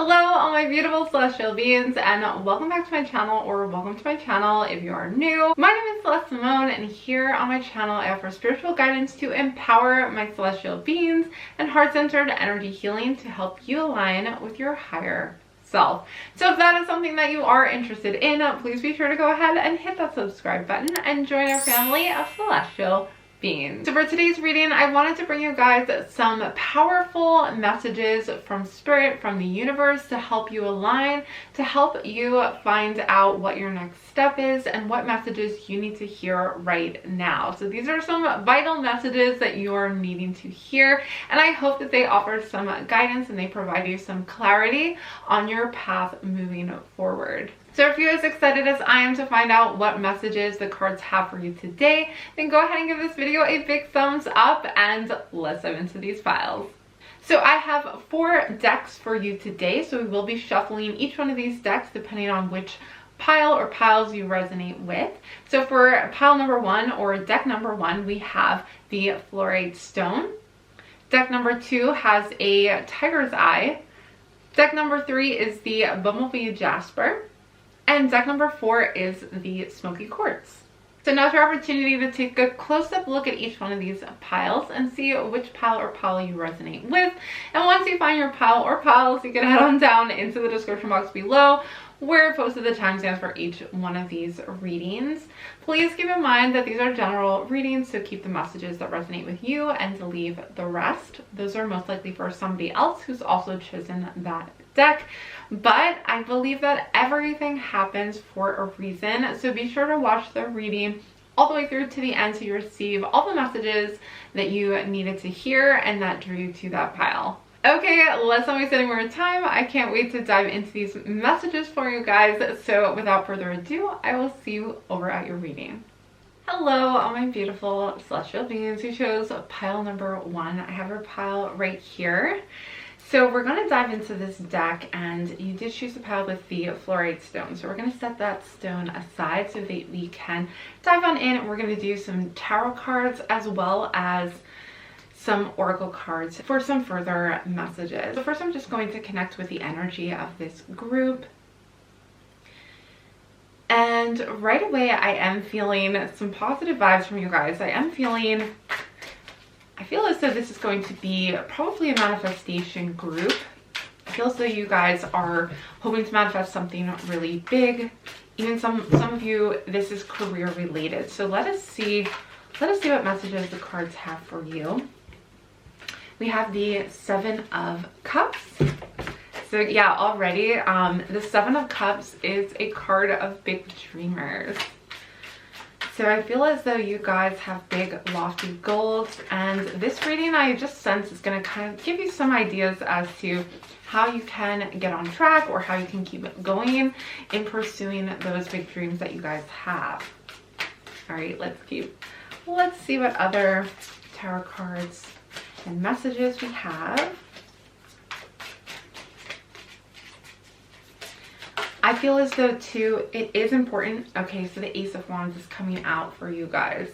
Hello all my beautiful celestial beings, and welcome back to my channel, or welcome to my channel if you are new. My name is Celeste Simone, and here on my channel I offer spiritual guidance to empower my celestial beings and heart-centered energy healing to help you align with your higher self. So if that is something that you are interested in, please be sure to go ahead and hit that subscribe button and join our family of celestial beings. So for today's reading, I wanted to bring you guys some powerful messages from spirit, from the universe, to help you align, to help you find out what your next step is and what messages you need to hear right now. So these are some vital messages that you are needing to hear, and I hope that they offer some guidance and they provide you some clarity on your path moving forward. So if you're as excited as I am to find out what messages the cards have for you today, then go ahead and give this video a big thumbs up and let's dive into these piles. So I have 4 decks for you today, so we will be shuffling each one of these decks depending on which pile or piles you resonate with. So for pile number 1, or deck number 1, we have the Fluorite Stone. Deck number 2 has a Tiger's Eye. Deck number 3 is the Bumblebee Jasper. And deck number 4 is the Smoky Quartz. So now's your opportunity to take a close-up look at each one of these piles and see which pile or pile you resonate with. And once you find your pile or piles, you can head on down into the description box below where I posted the timestamps for each one of these readings. Please keep in mind that these are general readings, so keep the messages that resonate with you and to leave the rest. Those are most likely for somebody else who's also chosen that deck. But I believe that everything happens for a reason, so be sure to watch the reading all the way through to the end so you receive all the messages that you needed to hear and that drew you to that pile. Okay, let's not waste any more time. I can't wait to dive into these messages for you guys. So without further ado, I will see you over at your reading. Hello, all my beautiful celestial beings who chose pile number 1. I have your pile right here. So we're going to dive into this deck, and you did choose a pile with the Fluorite Stone. So we're going to set that stone aside so that we can dive on in. We're going to do some tarot cards as well as some oracle cards for some further messages. So first I'm just going to connect with the energy of this group. And right away I am feeling some positive vibes from you guys. I feel as though this is going to be probably a manifestation group. I feel as though you guys are hoping to manifest something really big. Even some of you, this is career related. So let us see what messages the cards have for you. We have the 7 of Cups. So yeah, already the 7 of Cups is a card of big dreamers. So I feel as though you guys have big lofty goals, and this reading I just sense is going to kind of give you some ideas as to how you can get on track or how you can keep going in pursuing those big dreams that you guys have. All right, let's see what other tarot cards and messages we have. I feel as though too, it is important. Okay, so the Ace of Wands is coming out for you guys.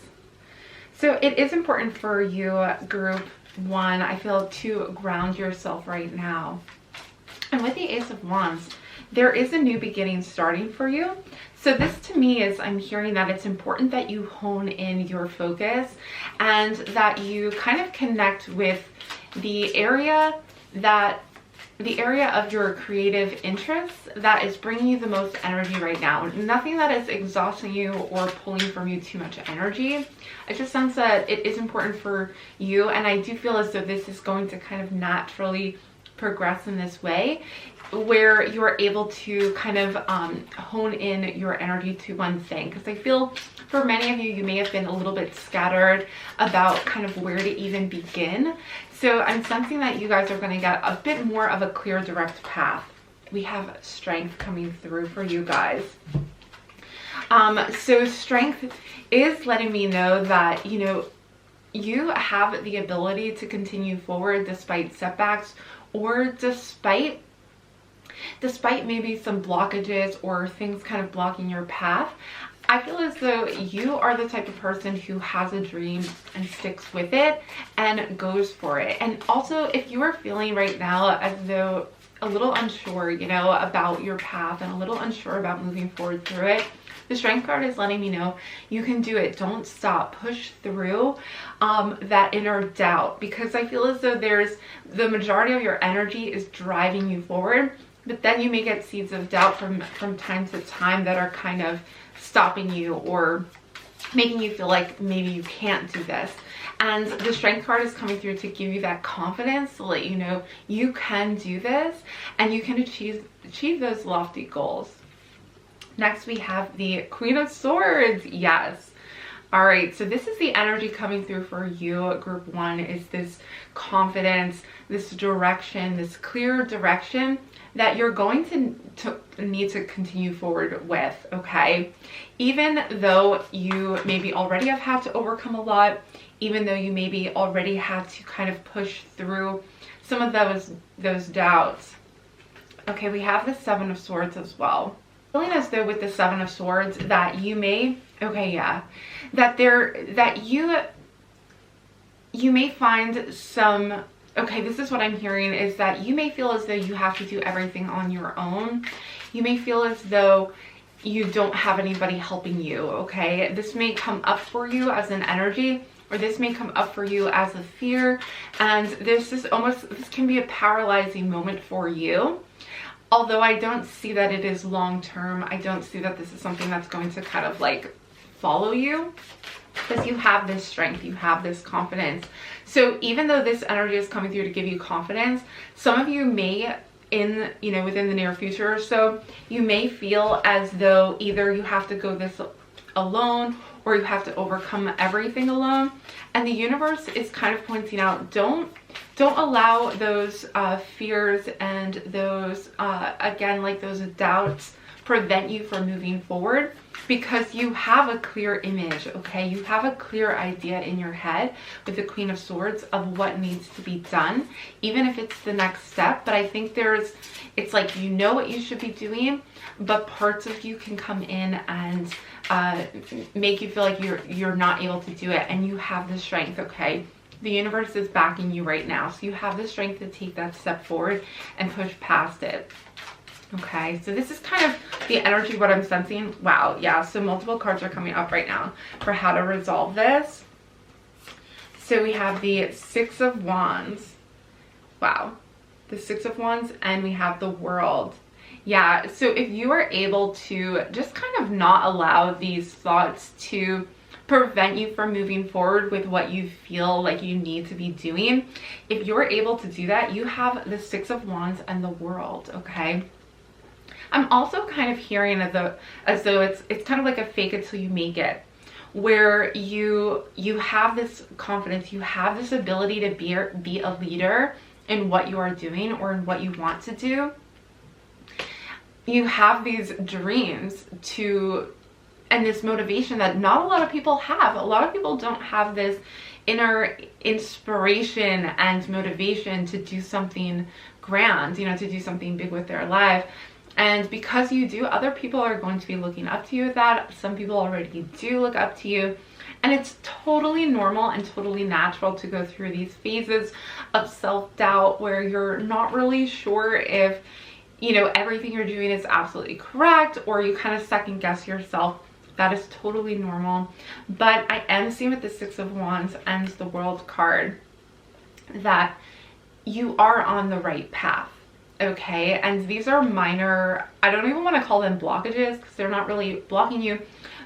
So it is important for you, group 1, I feel, to ground yourself right now. And with the Ace of Wands, there is a new beginning starting for you. So this to me is, I'm hearing that it's important that you hone in your focus and that you kind of connect with the area of your creative interests that is bringing you the most energy right now. Nothing that is exhausting you or pulling from you too much energy. I just sense that it is important for you, and I do feel as though this is going to kind of naturally progress in this way where you are able to kind of hone in your energy to one thing, because I feel for many of you, you may have been a little bit scattered about kind of where to even begin. So I'm sensing that you guys are going to get a bit more of a clear, direct path. We have Strength coming through for you guys. So Strength is letting me know that, you know, you have the ability to continue forward despite setbacks, or despite maybe some blockages or things kind of blocking your path. I feel as though you are the type of person who has a dream and sticks with it and goes for it. And also, if you are feeling right now as though a little unsure, you know, about your path and a little unsure about moving forward through it, the Strength card is letting me know you can do it. Don't stop. Push through that inner doubt, because I feel as though the majority of your energy is driving you forward, but then you may get seeds of doubt from time to time that are kind of stopping you or making you feel like maybe you can't do this. And the Strength card is coming through to give you that confidence, to let you know you can do this and you can achieve those lofty goals. Next, we have the Queen of Swords. Yes. All right, so this is the energy coming through for you, group 1, is this confidence, this direction, this clear direction that you're going to need to continue forward with, okay? Even though you maybe already have had to overcome a lot, even though you maybe already had to kind of push through some of those doubts. Okay, we have the Seven of Swords as well. Feeling as though with the Seven of Swords that you may, okay, yeah, that you may find some, okay, this is what I'm hearing, is that you may feel as though you have to do everything on your own. You may feel as though you don't have anybody helping you, okay? This may come up for you as an energy, or this may come up for you as a fear, and this can be a paralyzing moment for you. Although I don't see that it is long term. I don't see that this is something that's going to kind of like follow you, because you have this strength, you have this confidence. So even though this energy is coming through to give you confidence, some of you may, within the near future or so, you may feel as though either you have to go this alone or you have to overcome everything alone. And the universe is kind of pointing out, don't allow those fears and those, again, like those doubts prevent you from moving forward, because you have a clear image, okay? You have a clear idea in your head with the Queen of Swords of what needs to be done, even if it's the next step. But I think it's like, you know what you should be doing, but parts of you can come in and make you feel like you're not able to do it, and you have the strength, okay? The universe is backing you right now, so you have the strength to take that step forward and push past it. Okay, so this is kind of the energy, what I'm sensing. Wow, yeah, so multiple cards are coming up right now for how to resolve this. So we have the Six of Wands. Wow, the Six of Wands, and we have the World. Yeah, so if you are able to just kind of not allow these thoughts to prevent you from moving forward with what you feel like you need to be doing, if you're able to do that, you have the Six of Wands and the World, okay? I'm also kind of hearing as though it's kind of like a fake it till you make it, where you have this confidence, you have this ability to be a leader in what you are doing or in what you want to do. You have these dreams and this motivation that not a lot of people have. A lot of people don't have this inner inspiration and motivation to do something grand, to do something big with their life. And because you do, other people are going to be looking up to you with that. Some people already do look up to you. And it's totally normal and totally natural to go through these phases of self-doubt where you're not really sure if, everything you're doing is absolutely correct, or you kind of second guess yourself. That is totally normal. But I am seeing with the Six of Wands and the World card that you are on the right path. Okay, and these are minor, I don't even want to call them blockages because they're not really blocking you,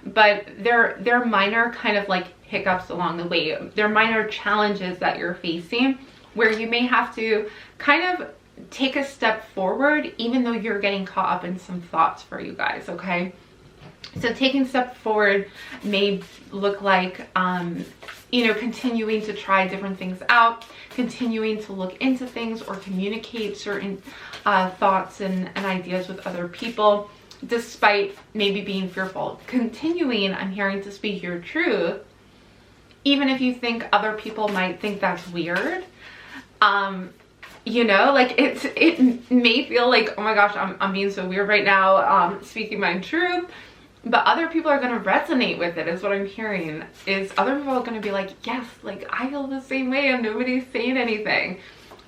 but they're minor kind of like hiccups along the way. They're minor challenges that you're facing where you may have to kind of take a step forward, even though you're getting caught up in some thoughts for you guys, okay? So taking a step forward may look like, continuing to try different things out, continuing to look into things or communicate certain thoughts and ideas with other people, despite maybe being fearful. Continuing, I'm hearing, to speak your truth, even if you think other people might think that's weird. Like it may feel like, oh my gosh, I'm being so weird right now, speaking my truth. But other people are going to resonate with it, is what I'm hearing. Is other people are going to be like, yes, like I feel the same way and nobody's saying anything.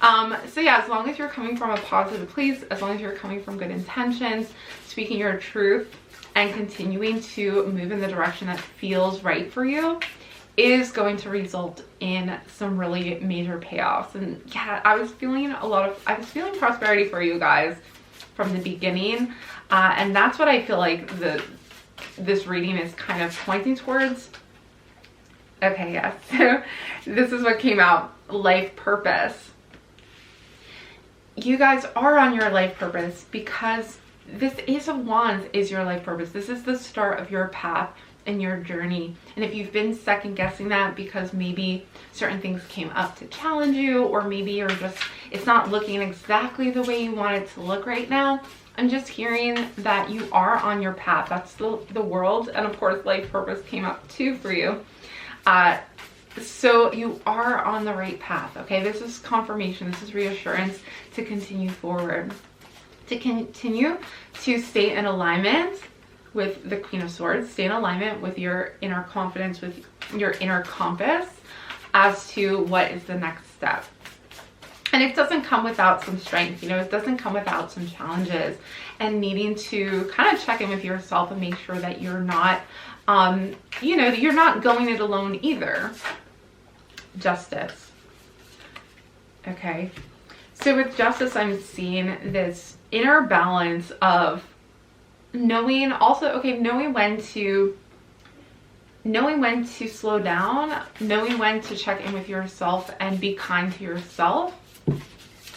So yeah, as long as you're coming from a positive place, as long as you're coming from good intentions, speaking your truth, and continuing to move in the direction that feels right for you, is going to result in some really major payoffs. And yeah, I was feeling prosperity for you guys from the beginning, and that's what I feel like this reading is kind of pointing towards. Okay, yes. So this is what came out. Life purpose. You guys are on your life purpose because this Ace of Wands is your life purpose. This is the start of your path and your journey. And if you've been second guessing that because maybe certain things came up to challenge you, or maybe you're just, it's not looking exactly the way you want it to look right now, I'm just hearing that you are on your path. That's the world. And of course, life purpose came up too for you. So you are on the right path, okay? This is confirmation. This is reassurance to continue forward, to continue to stay in alignment with the Queen of Swords, stay in alignment with your inner confidence, with your inner compass as to what is the next step. And it doesn't come without some strength, you know, it doesn't come without some challenges and needing to kind of check in with yourself and make sure that you're not, you know, you're not going it alone either. Justice. Okay. So with Justice, I'm seeing this inner balance of knowing also, okay, knowing when to slow down, knowing when to check in with yourself and be kind to yourself. I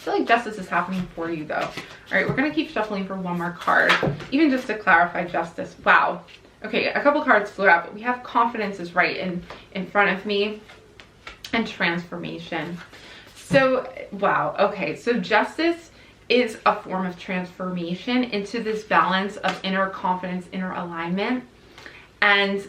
feel like justice is happening for you though. All right, we're going to keep shuffling for one more card, even just to clarify justice. Wow. Okay, a couple cards flew out, but we have confidence is right in front of me, and transformation. So, wow. Okay, so justice is a form of transformation into this balance of inner confidence, inner alignment. And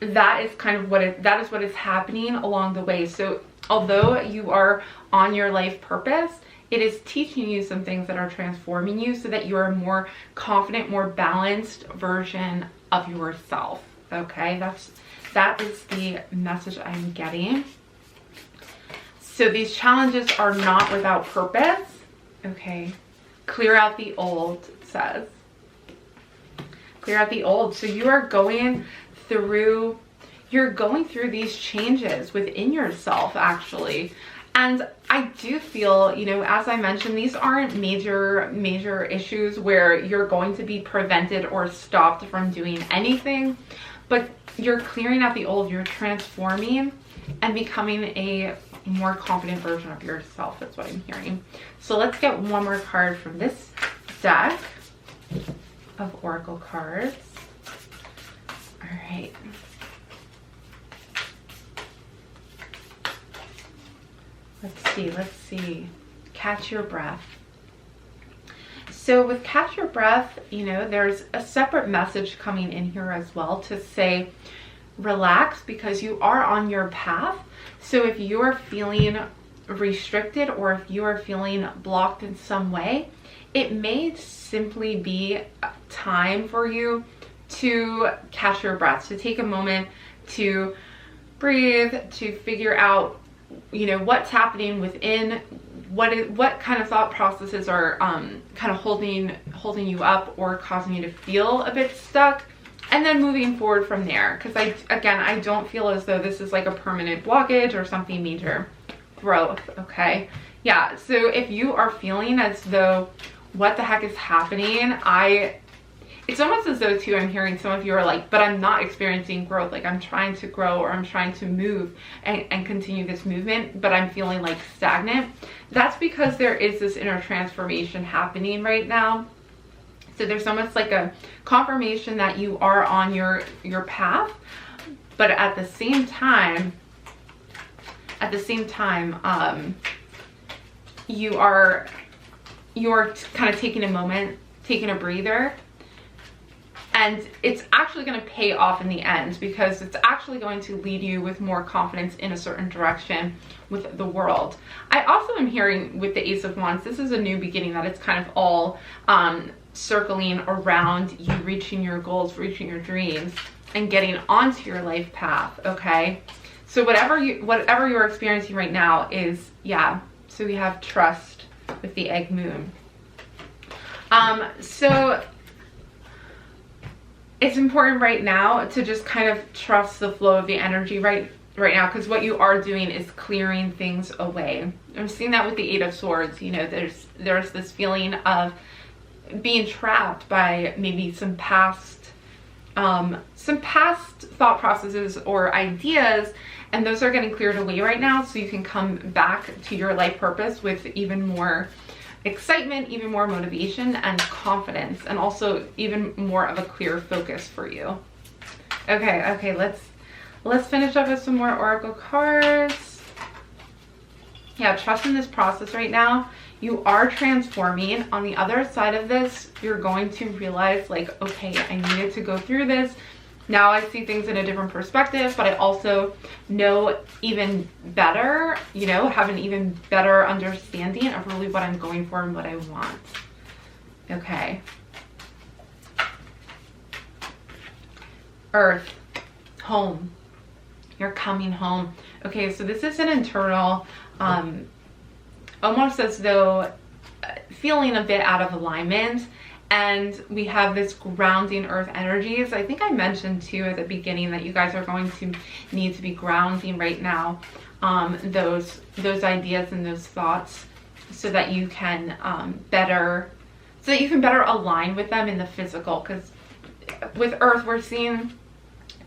that is kind of that is what is happening along the way. So although you are on your life purpose, it is teaching you some things that are transforming you so that you are a more confident, more balanced version of yourself. Okay, that is the message I'm getting. So these challenges are not without purpose. Okay, clear out the old, it says. Clear out the old. So you are going through these changes within yourself, actually. And I do feel, you know, as I mentioned, these aren't major issues where you're going to be prevented or stopped from doing anything, but you're clearing out the old, you're transforming and becoming a more confident version of yourself. That's what I'm hearing. So let's get one more card from this deck of oracle cards. All right. Let's see. Catch your breath. So with catch your breath, you know, there's a separate message coming in here as well to say, relax, because you are on your path. So if you're feeling restricted or if you are feeling blocked in some way, it may simply be time for you to catch your breath, to take a moment to breathe, to figure out, you know, what's happening within, what kind of thought processes are kind of holding you up or causing you to feel a bit stuck, and then moving forward from there. Because I don't feel as though this is like a permanent blockage or something major. Growth. Okay, yeah. So if you are feeling as though what the heck is happening, it's almost as though too I'm hearing some of you are like, but I'm not experiencing growth. Like I'm trying to grow or I'm trying to move and continue this movement, but I'm feeling like stagnant. That's because there is this inner transformation happening right now. So there's almost like a confirmation that you are on your path, but at the same time, you are kind of taking a moment, taking a breather. And it's actually going to pay off in the end, because it's actually going to lead you with more confidence in a certain direction with the world. I also am hearing with the Ace of Wands, this is a new beginning, that it's kind of all circling around you reaching your goals, reaching your dreams, and getting onto your life path, okay? So whatever you're experiencing right now is, yeah, So we have trust with the egg moon. So it's important right now to just kind of trust the flow of the energy right now, because what you are doing is clearing things away. I'm seeing that with the Eight of Swords. You know, there's this feeling of being trapped by maybe some past thought processes or ideas, and those are getting cleared away right now, so you can come back to your life purpose with even more excitement, even more motivation and confidence, and also even more of a clear focus for you. Okay, let's finish up with some more oracle cards. Yeah, trust in this process right now. You are transforming. On the other side of this, you're going to realize, like, okay, I needed to go through this. Now I see things in a different perspective, but I also know even better, you know, have an even better understanding of really what I'm going for and what I want. Okay. Earth, home. You're coming home. Okay, so this is an internal, almost as though feeling a bit out of alignment. And we have this grounding earth energies. I think I mentioned too at the beginning that you guys are going to need to be grounding right now those ideas and those thoughts, so that you can better align with them in the physical. Because with earth, we're seeing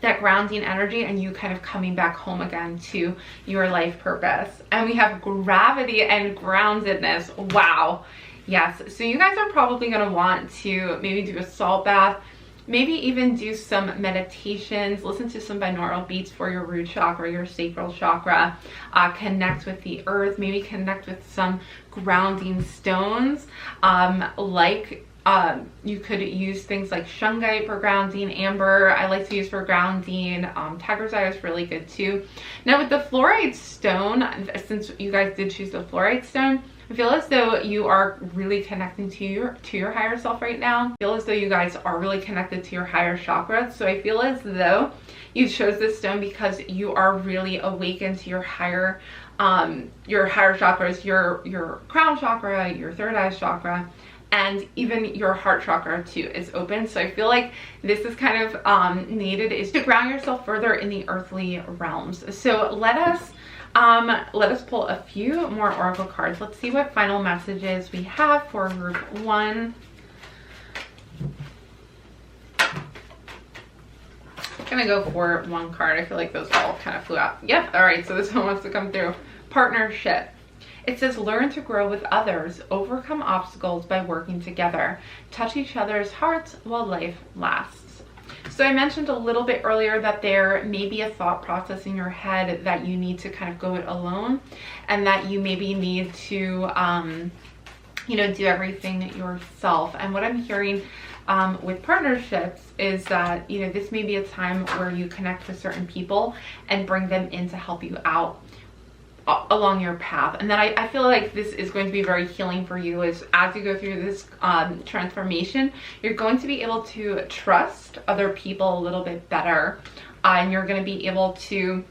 that grounding energy and you kind of coming back home again to your life purpose. And we have gravity and groundedness. Wow. Yes, so you guys are probably going to want to maybe do a salt bath, maybe even do some meditations, listen to some binaural beats for your root chakra, your sacral chakra, connect with the earth, maybe connect with some grounding stones, you could use things like shungite for grounding, amber I like to use for grounding, tiger's eye is really good too. Now with the fluorite stone, since you guys did choose the fluorite stone, I feel as though you are really connecting to your higher self right now. I feel as though you guys are really connected to your higher chakra. So I feel as though you chose this stone because you are really awakened to your higher chakras, your crown chakra, your third eye chakra, and even your heart chakra too is open. So I feel like this is kind of needed, is to ground yourself further in the earthly realms. So let us pull a few more oracle cards. Let's see what final messages we have for group 1. I'm gonna go for one card. I feel like those all kind of flew out. Yep, all right, so this one wants to come through. Partnership. It says, learn to grow with others, overcome obstacles by working together, touch each other's hearts while life lasts. So I mentioned a little bit earlier that there may be a thought process in your head that you need to kind of go it alone, and that you maybe need to, do everything yourself. And what I'm hearing with partnerships is that, this may be a time where you connect with certain people and bring them in to help you out along your path. And then I feel like this is going to be very healing for you, as you go through this transformation, you're going to be able to trust other people a little bit better, and you're going to be able to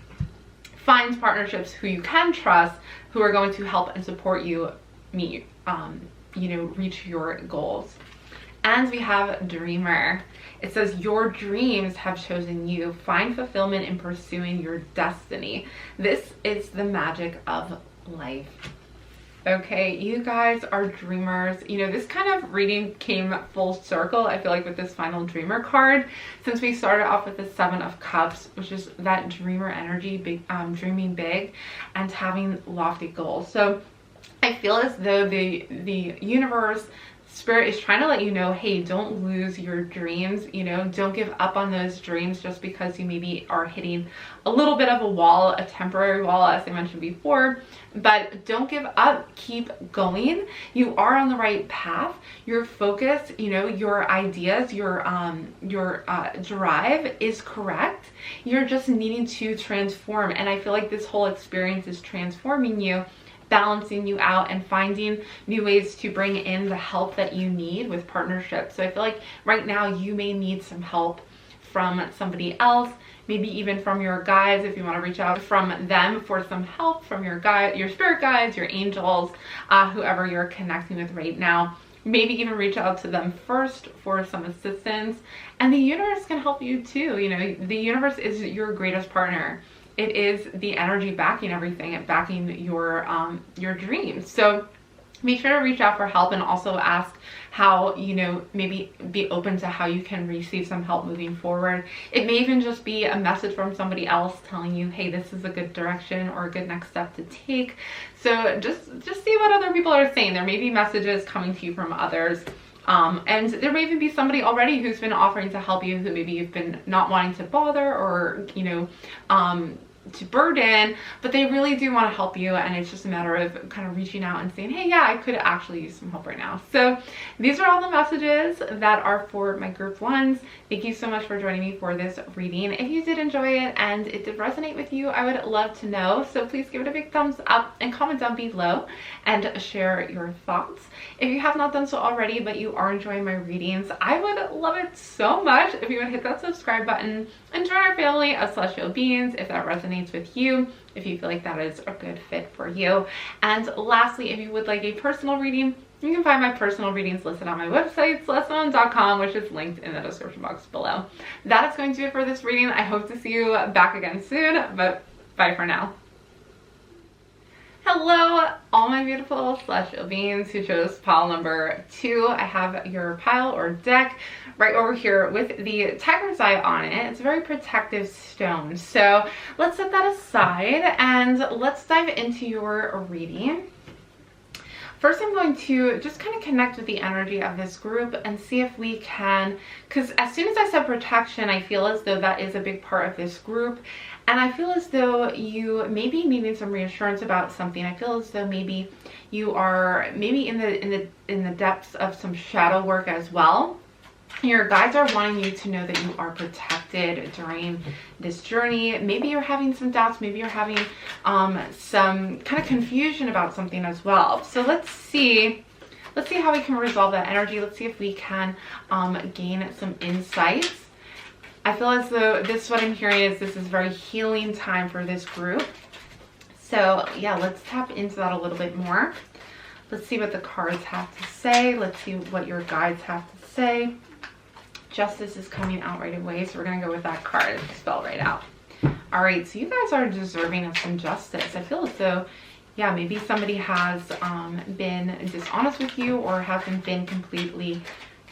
find partnerships who you can trust, who are going to help and support you reach your goals. And we have Dreamer. It says, your dreams have chosen you. Find fulfillment in pursuing your destiny. This is the magic of life. Okay, you guys are dreamers. This kind of reading came full circle, I feel like, with this final Dreamer card, since we started off with the 7 of Cups, which is that dreamer energy, big, dreaming big and having lofty goals. So I feel as though the universe, Spirit is trying to let you know, hey, don't lose your dreams, don't give up on those dreams just because you maybe are hitting a little bit of a wall, a temporary wall, as I mentioned before. But don't give up, keep going. You are on the right path. Your focus, your ideas, your drive is correct. You're just needing to transform. And I feel like this whole experience is transforming you, balancing you out, and finding new ways to bring in the help that you need with partnerships. So I feel like right now you may need some help from somebody else, maybe even from your guides, if you want to reach out from them for some help, from your guide, your spirit guides, your angels, whoever you're connecting with right now. Maybe even reach out to them first for some assistance. And the universe can help you too. You know, the universe is your greatest partner. It is the energy backing everything and backing your dreams. So make sure to reach out for help, and also ask how, you know, maybe be open to how you can receive some help moving forward. It may even just be a message from somebody else telling you, hey, this is a good direction or a good next step to take. So just see what other people are saying. There may be messages coming to you from others. And there may even be somebody already who's been offering to help you, who maybe you've been not wanting to bother or, you know, to burden, but they really do want to help you, and it's just a matter of kind of reaching out and saying, hey, yeah, I could actually use some help right now. So these are all the messages that are for my group ones. Thank you so much for joining me for this reading. If you did enjoy it and it did resonate with you, I would love to know. So please give it a big thumbs up and comment down below and share your thoughts. If you have not done so already, but you are enjoying my readings, I would love it so much if you would hit that subscribe button and join our family of celestial beings if that resonates with you, if you feel like that is a good fit for you. And lastly, if you would like a personal reading, you can find my personal readings listed on my website, celestesimone.com, which is linked in the description box below. That is going to be it for this reading. I hope to see you back again soon, but bye for now. Hello, all my beautiful celestial beings who chose pile number 2. I have your pile or deck right over here with the tiger's eye on it. It's a very protective stone. So let's set that aside and let's dive into your reading. First, I'm going to just kind of connect with the energy of this group and see if we can, because as soon as I said protection, I feel as though that is a big part of this group. And I feel as though you may be needing some reassurance about something. I feel as though maybe you are maybe in the depths of some shadow work as well. Your guides are wanting you to know that you are protected during this journey. Maybe you're having some doubts. Maybe you're having some kind of confusion about something as well. So let's see how we can resolve that energy. Let's see if we can gain some insights. I feel as though what I'm hearing is this is a very healing time for this group. So yeah, let's tap into that a little bit more. Let's see what the cards have to say. Let's see what your guides have to say. Justice is coming out right away, so we're gonna go with that card. Spell right out. All right, so you guys are deserving of some justice. I feel as though, yeah, maybe somebody has been dishonest with you or hasn't been completely,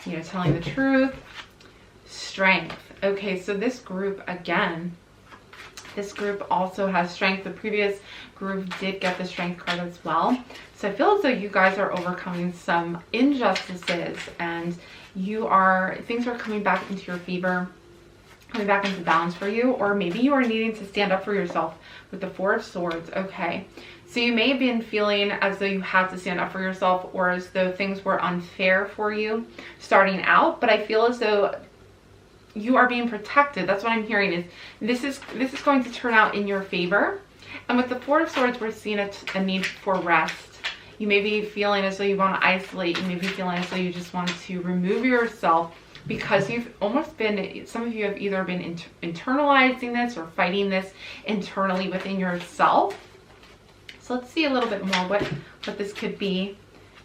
you know, telling the truth. Strength. Okay, so this group, again, this group also has strength. The previous group did get the strength card as well. So I feel as though you guys are overcoming some injustices and things are coming back into your favor, coming back into balance for you, or maybe you are needing to stand up for yourself with the Four of Swords. Okay, so you may have been feeling as though you had to stand up for yourself, or as though things were unfair for you starting out, but I feel as though you are being protected. That's what I'm hearing, is this is going to turn out in your favor. And with the Four of Swords, we're seeing a need for rest. You may be feeling as though you want to isolate. You may be feeling as though you just want to remove yourself because you've almost been, some of you have either been internalizing this or fighting this internally within yourself. So let's see a little bit more what this could be.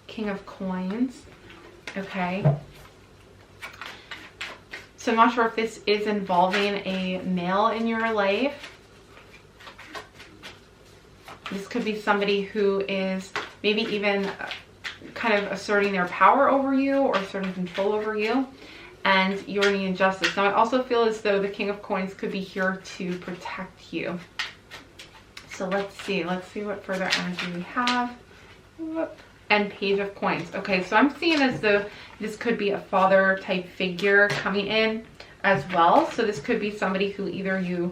King of Coins. Okay. So I'm not sure if this is involving a male in your life. This could be somebody who is maybe even kind of asserting their power over you or asserting control over you, and you're needing justice. Now I also feel as though the King of Coins could be here to protect you. So let's see what further energy we have. Whoop. And Page of Coins. Okay, so I'm seeing as though this could be a father type figure coming in as well. So this could be somebody who either you,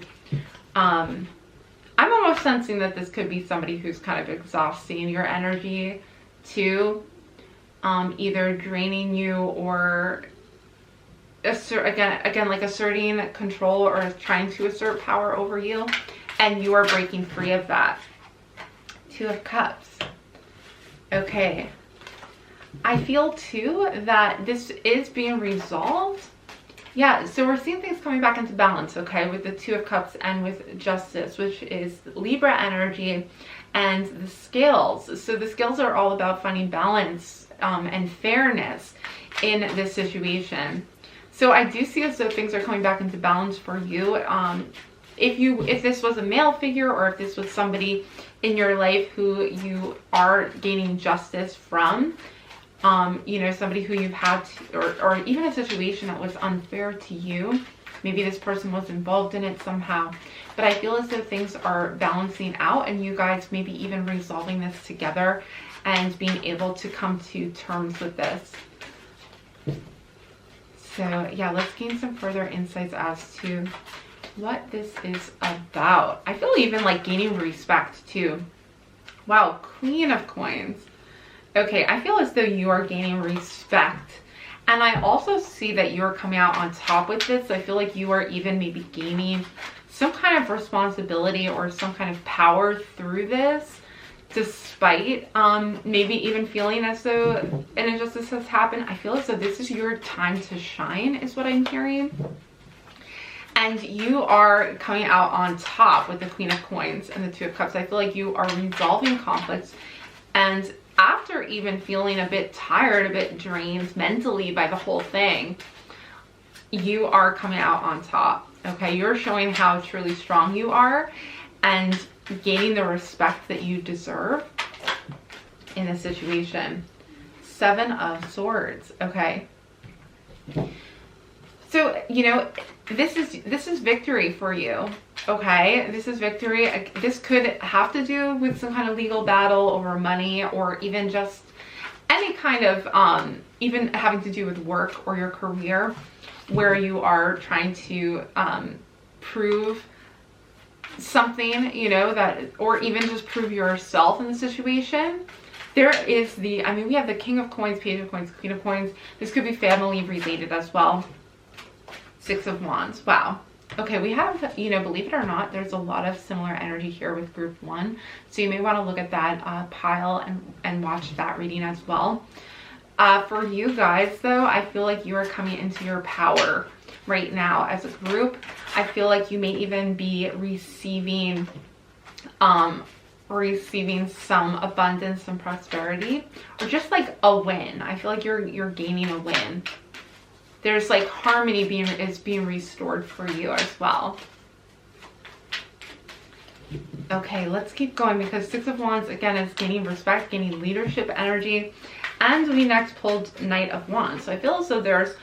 I'm almost sensing that this could be somebody who's kind of exhausting your energy too, either draining you or again like asserting control or trying to assert power over you, and you are breaking free of that. Two of Cups. Okay, I feel too that this is being resolved, Yeah, so we're seeing things coming back into balance, okay, with the Two of Cups and with Justice, which is Libra energy, and the scales. So the scales are all about finding balance and fairness in this situation. So I do see as though things are coming back into balance for you. If this was a male figure, or if this was somebody in your life who you are gaining justice from, you know, somebody who you've had to, or even a situation that was unfair to you. Maybe this person was involved in it somehow, but I feel as though things are balancing out, and you guys maybe even resolving this together and being able to come to terms with this. So yeah, let's gain some further insights as to what this is about. I feel even like gaining respect too. Wow, Queen of Coins. Okay, I feel as though you are gaining respect. And I also see that you're coming out on top with this. I feel like you are even maybe gaining some kind of responsibility or some kind of power through this, despite maybe even feeling as though an injustice has happened. I feel as though this is your time to shine, is what I'm hearing. And you are coming out on top with the Queen of Coins and the Two of Cups. I feel like you are resolving conflicts, and after even feeling a bit tired, a bit drained mentally by the whole thing, you are coming out on top. Okay, you're showing how truly strong you are and gaining the respect that you deserve in this situation. Seven of Swords. Okay, so you know, this is victory for you. Okay, this is victory. This could have to do with some kind of legal battle over money, or even just any kind of even having to do with work or your career, where you are trying to prove something, you know, that, or even just prove yourself in the situation. There is the, I mean, we have the King of Coins, Page of Coins, Queen of Coins. This could be family related as well. Six of Wands. Wow. Okay, we have, you know, believe it or not, there's a lot of similar energy here with group one. So you may want to look at that pile and watch that reading as well. For you guys, though, I feel like you are coming into your power right now as a group. I feel like you may even be receiving some abundance, some prosperity, or just like a win. I feel like you're gaining a win. There's like harmony being restored for you as well. Okay, let's keep going, because Six of Wands again is gaining respect, gaining leadership energy, and we next pulled Knight of Wands. So I feel as though there's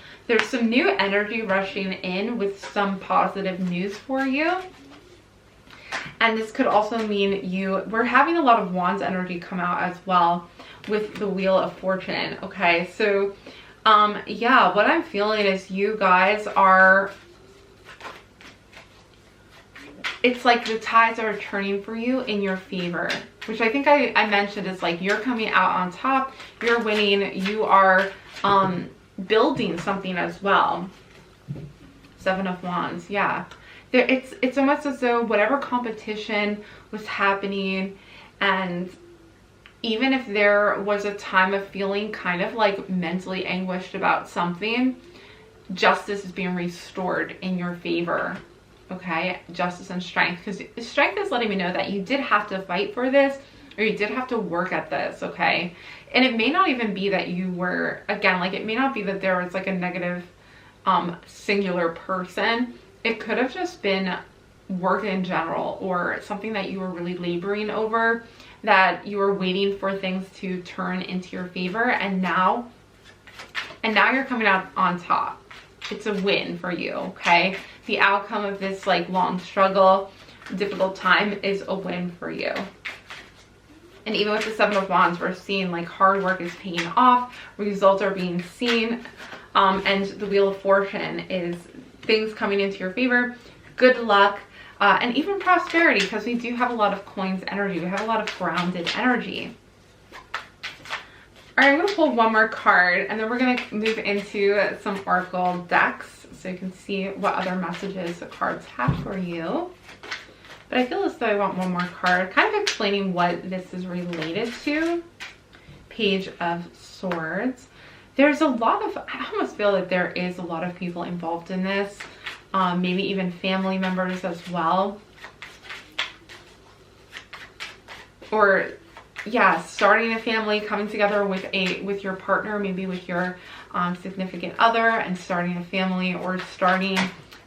some new energy rushing in with some positive news for you. And this could also mean we're having a lot of Wands energy come out as well with the Wheel of Fortune. Okay, so yeah, what I'm feeling is you guys are, it's like the tides are turning for you in your favor, which I think I mentioned is like you're coming out on top, you're winning, you are building something as well. Seven of Wands. Yeah, it's almost as though whatever competition was happening, and even if there was a time of feeling kind of like mentally anguished about something, justice is being restored in your favor. Okay, justice and strength, because strength is letting me know that you did have to fight for this, or you did have to work at this. Okay, and it may not even be that you were, again, like it may not be that there was like a negative singular person. It could have just been work in general, or something that you were really laboring over, that you were waiting for things to turn into your favor, and now you're coming out on top. It's a win for you. Okay, the outcome of this like long struggle, difficult time is a win for you. And even with the Seven of Wands, we're seeing like hard work is paying off, results are being seen, and the Wheel of Fortune is things coming into your favor, good luck, and even prosperity, because we do have a lot of coins energy. We have a lot of grounded energy. All right, I'm going to pull one more card, and then we're going to move into some oracle decks so you can see what other messages the cards have for you. But I feel as though I want one more card, kind of explaining what this is related to. Page of Swords. there's a lot of, I almost feel that there is a lot of people involved in this, maybe even family members as well. Or yeah, starting a family, coming together with your partner, maybe with your significant other, and starting a family or starting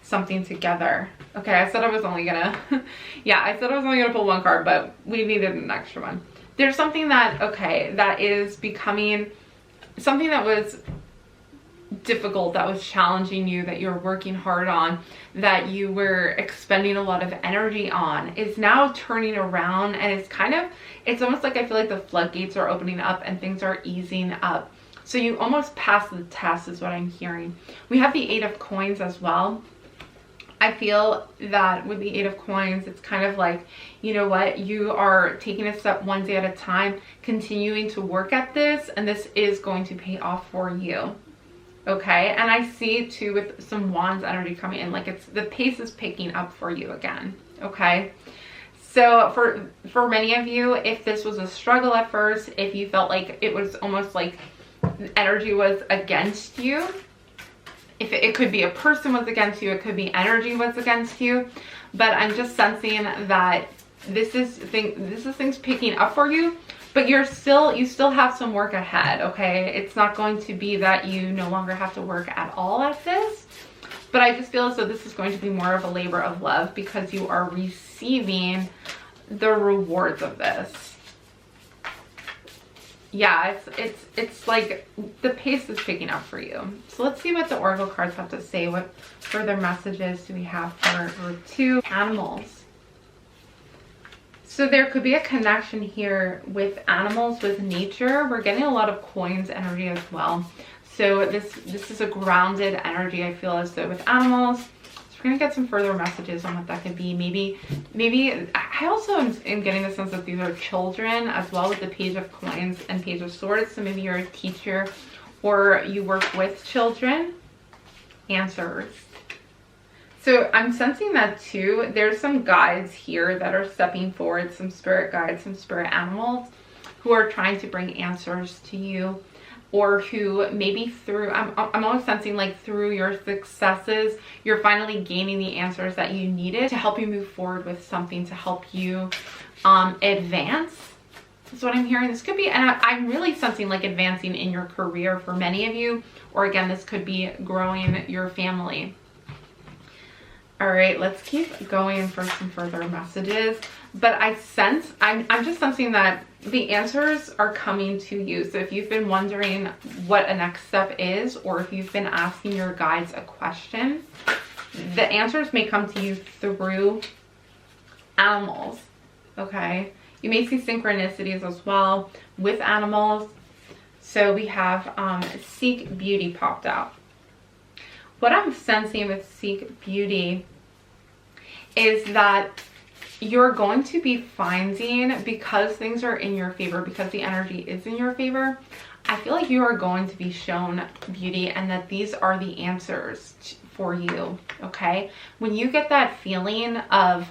something together. Okay, I said I was only gonna yeah, I said I was only gonna pull one card, but we needed an extra one. There's something that, okay, that is becoming something that was difficult, that was challenging you, that you're working hard on, that you were expending a lot of energy on, is now turning around, and it's kind of, it's almost like I feel like the floodgates are opening up and things are easing up. So you almost passed the test is what I'm hearing. We have the 8 of Coins as well. I feel that with the 8 of Coins, it's kind of like, you know what, you are taking a step one day at a time, continuing to work at this, and this is going to pay off for you. Okay, and I see too with some Wands energy coming in, like it's, the pace is picking up for you again. Okay, so for many of you, if this was a struggle at first, if you felt like it was almost like energy was against you, if it could be a person was against you, it could be energy was against you, but I'm just sensing that this is things picking up for you, but you still have some work ahead. Okay, it's not going to be that you no longer have to work at all at this, but I just feel as though this is going to be more of a labor of love because you are receiving the rewards of this. Yeah, it's like the pace is picking up for you. So let's see what the Oracle cards have to say. What further messages do we have for 2 animals? So there could be a connection here with animals, with nature. We're getting a lot of Coins energy as well. So this is a grounded energy, I feel as though, with animals. So we're gonna get some further messages on what that could be. Maybe I also am getting the sense that these are children as well, with the Page of Coins and Page of Swords. So maybe you're a teacher or you work with children. Answers. So I'm sensing that too. There's some guides here that are stepping forward, some spirit guides, some spirit animals who are trying to bring answers to you, or who maybe through, I'm almost sensing like through your successes, you're finally gaining the answers that you needed to help you move forward with something, to help you advance. That's what I'm hearing. This could be, and I'm really sensing like advancing in your career for many of you, or again, this could be growing your family. All right, let's keep going for some further messages. But I'm just sensing that the answers are coming to you. So if you've been wondering what a next step is, or if you've been asking your guides a question, the answers may come to you through animals. Okay, you may see synchronicities as well with animals. So we have Seek Beauty popped out. What I'm sensing with Seek Beauty is that you're going to be finding, because things are in your favor, because the energy is in your favor, I feel like you are going to be shown beauty, and that these are the answers for you. Okay, when you get that feeling of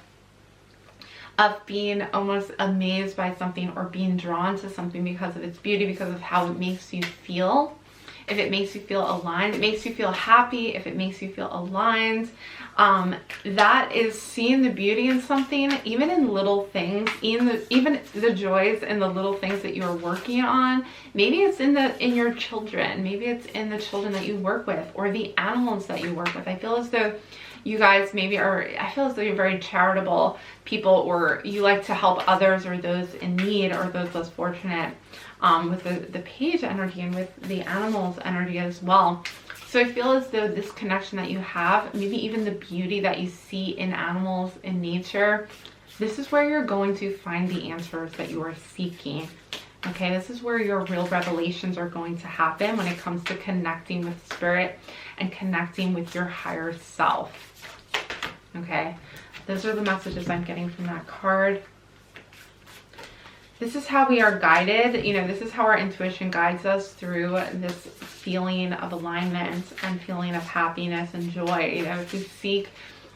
being almost amazed by something, or being drawn to something because of its beauty, because of how it makes you feel, if it makes you feel aligned, it makes you feel happy, if it makes you feel aligned, that is seeing the beauty in something, even in little things, even the joys and the little things that you're working on. Maybe it's in your children, maybe it's in the children that you work with, or the animals that you work with. I feel as though you guys maybe are, I feel as though you're very charitable people, or you like to help others, or those in need, or those less fortunate, with the Page energy and with the animals energy as well. So I feel as though this connection that you have, maybe even the beauty that you see in animals, in nature, this is where you're going to find the answers that you are seeking. Okay, this is where your real revelations are going to happen when it comes to connecting with spirit and connecting with your higher self. Okay, those are the messages I'm getting from that card. This is how we are guided. You know, this is how our intuition guides us through this feeling of alignment and feeling of happiness and joy. You know, if we seek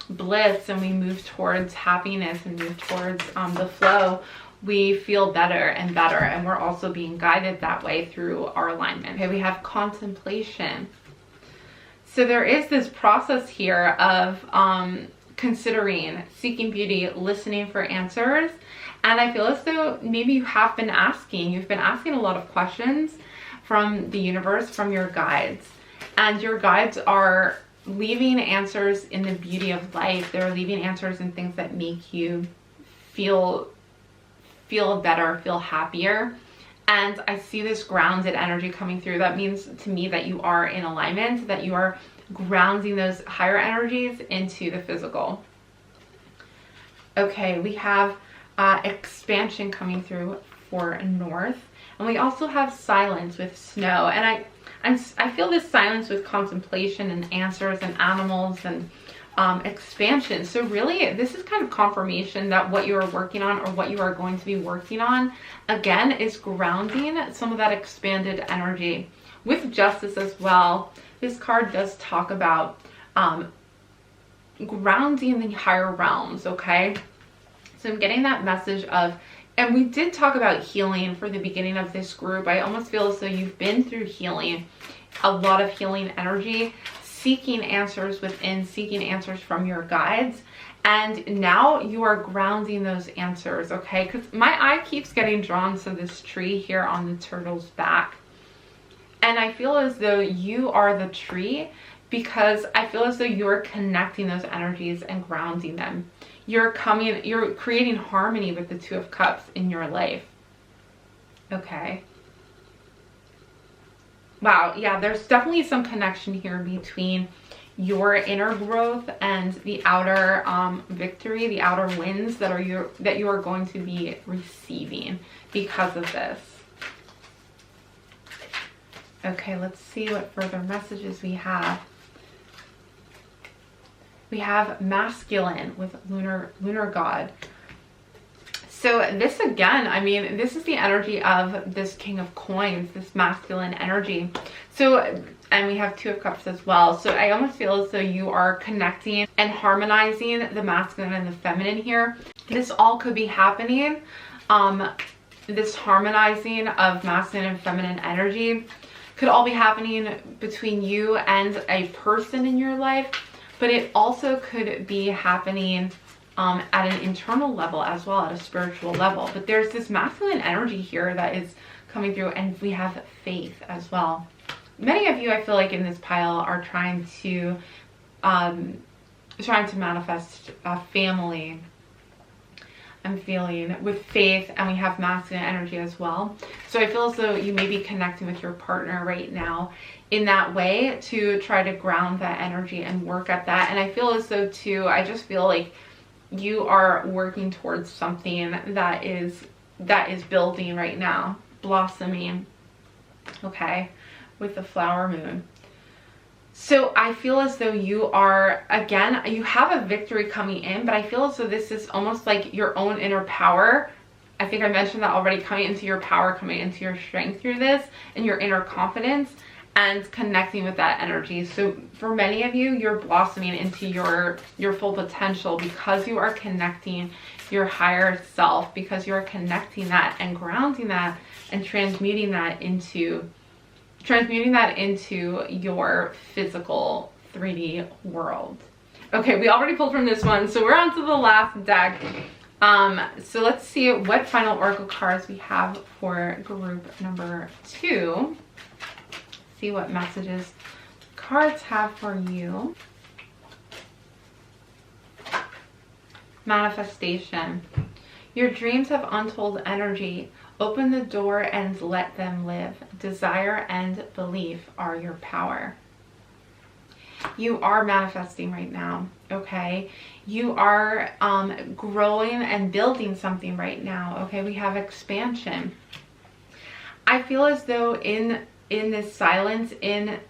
bliss and we move towards happiness and move towards the flow, we feel better and better, and we're also being guided that way through our alignment. Okay, we have contemplation. So there is this process here of considering, seeking beauty, listening for answers. And I feel as though maybe you have been asking, you've been asking a lot of questions from the universe, from your guides. And your guides are leaving answers in the beauty of life. They're leaving answers in things that make you feel better, feel happier. And I see this grounded energy coming through. That means to me that you are in alignment, that you are grounding those higher energies into the physical. Okay, we have expansion coming through for north, and we also have silence with snow. And I feel this silence with contemplation and answers and animals and expansion. So really, this is kind of confirmation that what you are working on, or what you are going to be working on, again, is grounding some of that expanded energy. With justice as well, this card does talk about grounding the higher realms, okay? So I'm getting that message of, and we did talk about healing for the beginning of this group. I almost feel as though you've been through healing, a lot of healing energy, seeking answers within, seeking answers from your guides. And now you are grounding those answers, okay? Because my eye keeps getting drawn to this tree here on the turtle's back. And I feel as though you are the tree, because I feel as though you're connecting those energies and grounding them. You're creating harmony with the Two of Cups in your life. Okay. Wow, yeah, there's definitely some connection here between your inner growth and the outer victory, the outer wins that you are going to be receiving because of this. Okay, let's see what further messages we have. We have masculine with lunar god. So this again, I mean, this is the energy of this King of Coins, this masculine energy. So, and we have Two of Cups as well. So I almost feel as though you are connecting and harmonizing the masculine and the feminine here. This all could be happening. This harmonizing of masculine and feminine energy could all be happening between you and a person in your life, but it also could be happening at an internal level as well, at a spiritual level. But there's this masculine energy here that is coming through, and we have faith as well. Many of you, I feel like in this pile, are trying to manifest a family. I'm feeling with faith, and we have masculine energy as well. So I feel as though you may be connecting with your partner right now in that way to try to ground that energy and work at that. And I feel as though too, I just feel like you are working towards something that is building right now, blossoming, okay, with the flower moon. So I feel as though you are, again, you have a victory coming in, but I feel as though this is almost like your own inner power. I think I mentioned that already, coming into your power, coming into your strength through this, and your inner confidence, and connecting with that energy. So for many of you, you're blossoming into your full potential because you are connecting your higher self, because you are connecting that and grounding that and transmuting that into your physical 3D world. Okay, we already pulled from this one, so we're on to the last deck. So let's see what final oracle cards we have for group number 2. See what messages cards have for you. Manifestation. Your dreams have untold energy. Open the door and let them live. Desire and belief are your power. You are manifesting right now, okay? You are growing and building something right now, okay? We have expansion. I feel as though in this silence, in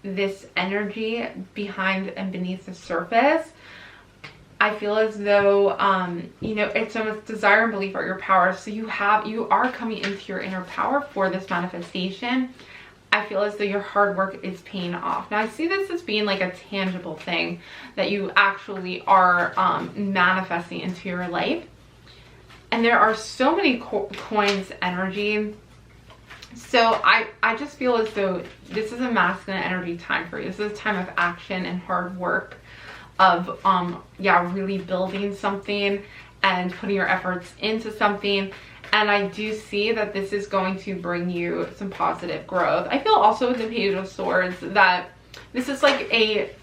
this energy behind and beneath the surface, I feel as though, you know, it's almost desire and belief are your power. So you are coming into your inner power for this manifestation. I feel as though your hard work is paying off. Now I see this as being like a tangible thing that you actually are manifesting into your life. And there are so many coins energy. So I just feel as though this is a masculine energy time for you. This is a time of action and hard work, of yeah, really building something and putting your efforts into something. And I do see that this is going to bring you some positive growth. I feel also with the Page of Swords that this is like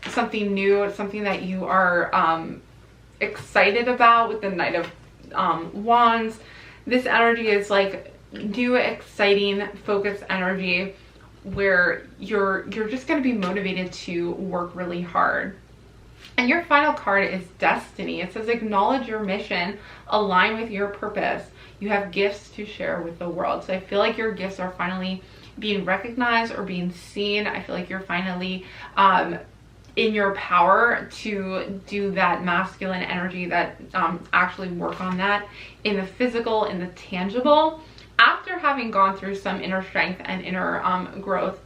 something new, something that you are excited about. With the Knight of Wands, this energy is like new, exciting, focused energy where you're just going to be motivated to work really hard. And your final card is Destiny. It says acknowledge your mission, align with your purpose. You have gifts to share with the world. So I feel like your gifts are finally being recognized or being seen. I feel like you're finally in your power to do that masculine energy, that actually work on that in the physical, in the tangible, after having gone through some inner strength and inner growth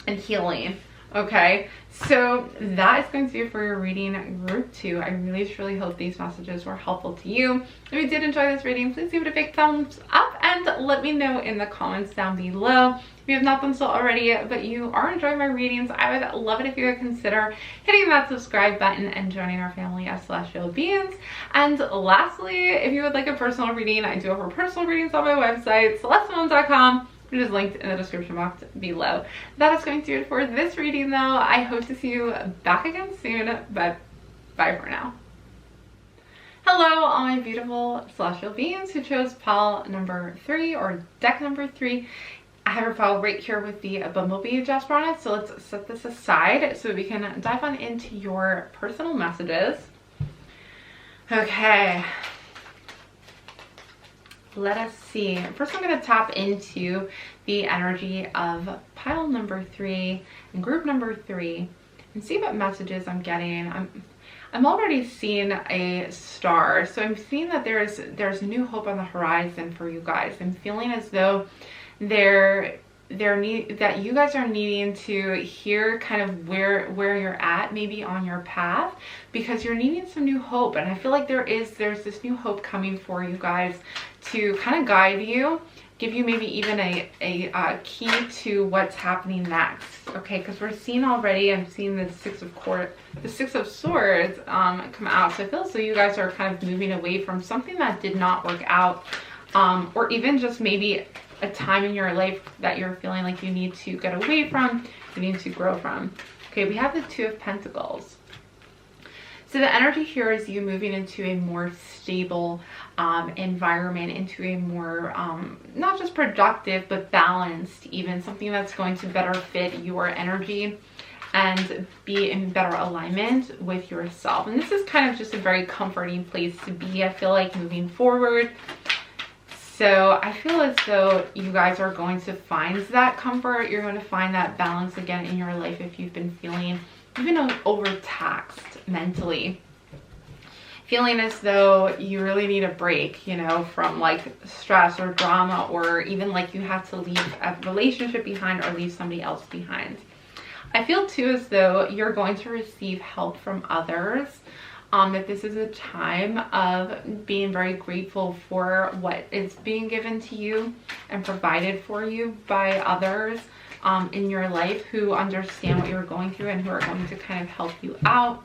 and healing. Okay, so that is going to do it for your reading, group 2. I really truly hope these messages were helpful to you. If you did enjoy this reading, please give it a big thumbs up and let me know in the comments down below. If you have not done so already, but you are enjoying my readings, I would love it if you would consider hitting that subscribe button and joining our family as Celestial Beings. And lastly, if you would like a personal reading, I do offer personal readings on my website, celestesimone.com. It is linked in the description box below. That is going to do it for this reading though. I hope to see you back again soon, but bye for now. Hello, all my beautiful celestial beings who chose pile number 3 or deck number 3. I have a file right here with the Bumblebee Jasper on it, so let's set this aside so we can dive on into your personal messages. Okay. Let us see. First, I'm going to tap into the energy of pile number 3 and group number 3 and see what messages I'm getting. I'm already seeing a star, so I'm seeing that there's new hope on the horizon for you guys. I'm feeling as though that you guys are needing to hear kind of where you're at, maybe on your path, because you're needing some new hope. And I feel like there's this new hope coming for you guys to kind of guide you, give you maybe even a key to what's happening next. Okay, because we're seeing already, I'm seeing the Six of Swords come out. So I feel as though you guys are kind of moving away from something that did not work out, or even just maybe a time in your life that you're feeling like you need to get away from, you need to grow from. Okay, we have the Two of Pentacles. So the energy here is you moving into a more stable environment, into a more not just productive but balanced, even something that's going to better fit your energy and be in better alignment with yourself. And this is kind of just a very comforting place to be, I feel like, moving forward. So I feel as though you guys are going to find that comfort. You're going to find that balance again in your life if you've been feeling even overtaxed mentally. Feeling as though you really need a break, you know, from like stress or drama, or even like you have to leave a relationship behind or leave somebody else behind. I feel too as though you're going to receive help from others. That this is a time of being very grateful for what is being given to you and provided for you by others in your life who understand what you're going through and who are going to kind of help you out.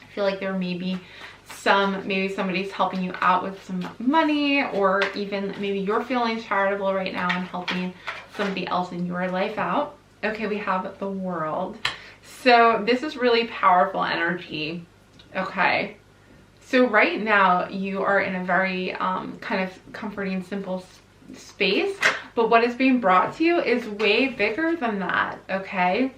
I feel like there may be maybe somebody's helping you out with some money, or even maybe you're feeling charitable right now and helping somebody else in your life out. Okay, we have the World. So this is really powerful energy. Okay, so right now you are in a very kind of comforting, simple space, but what is being brought to you is way bigger than that. Okay,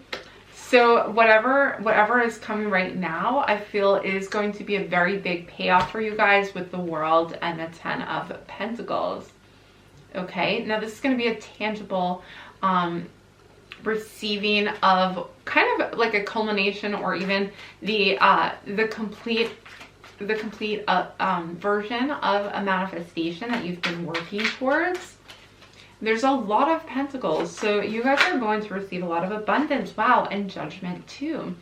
so whatever is coming right now, I feel is going to be a very big payoff for you guys with the World and the Ten of Pentacles. Okay, now this is going to be a tangible receiving of kind of like a culmination, or even the complete version of a manifestation that you've been working towards. There's a lot of pentacles, so you guys are going to receive a lot of abundance. Wow, and Judgment too.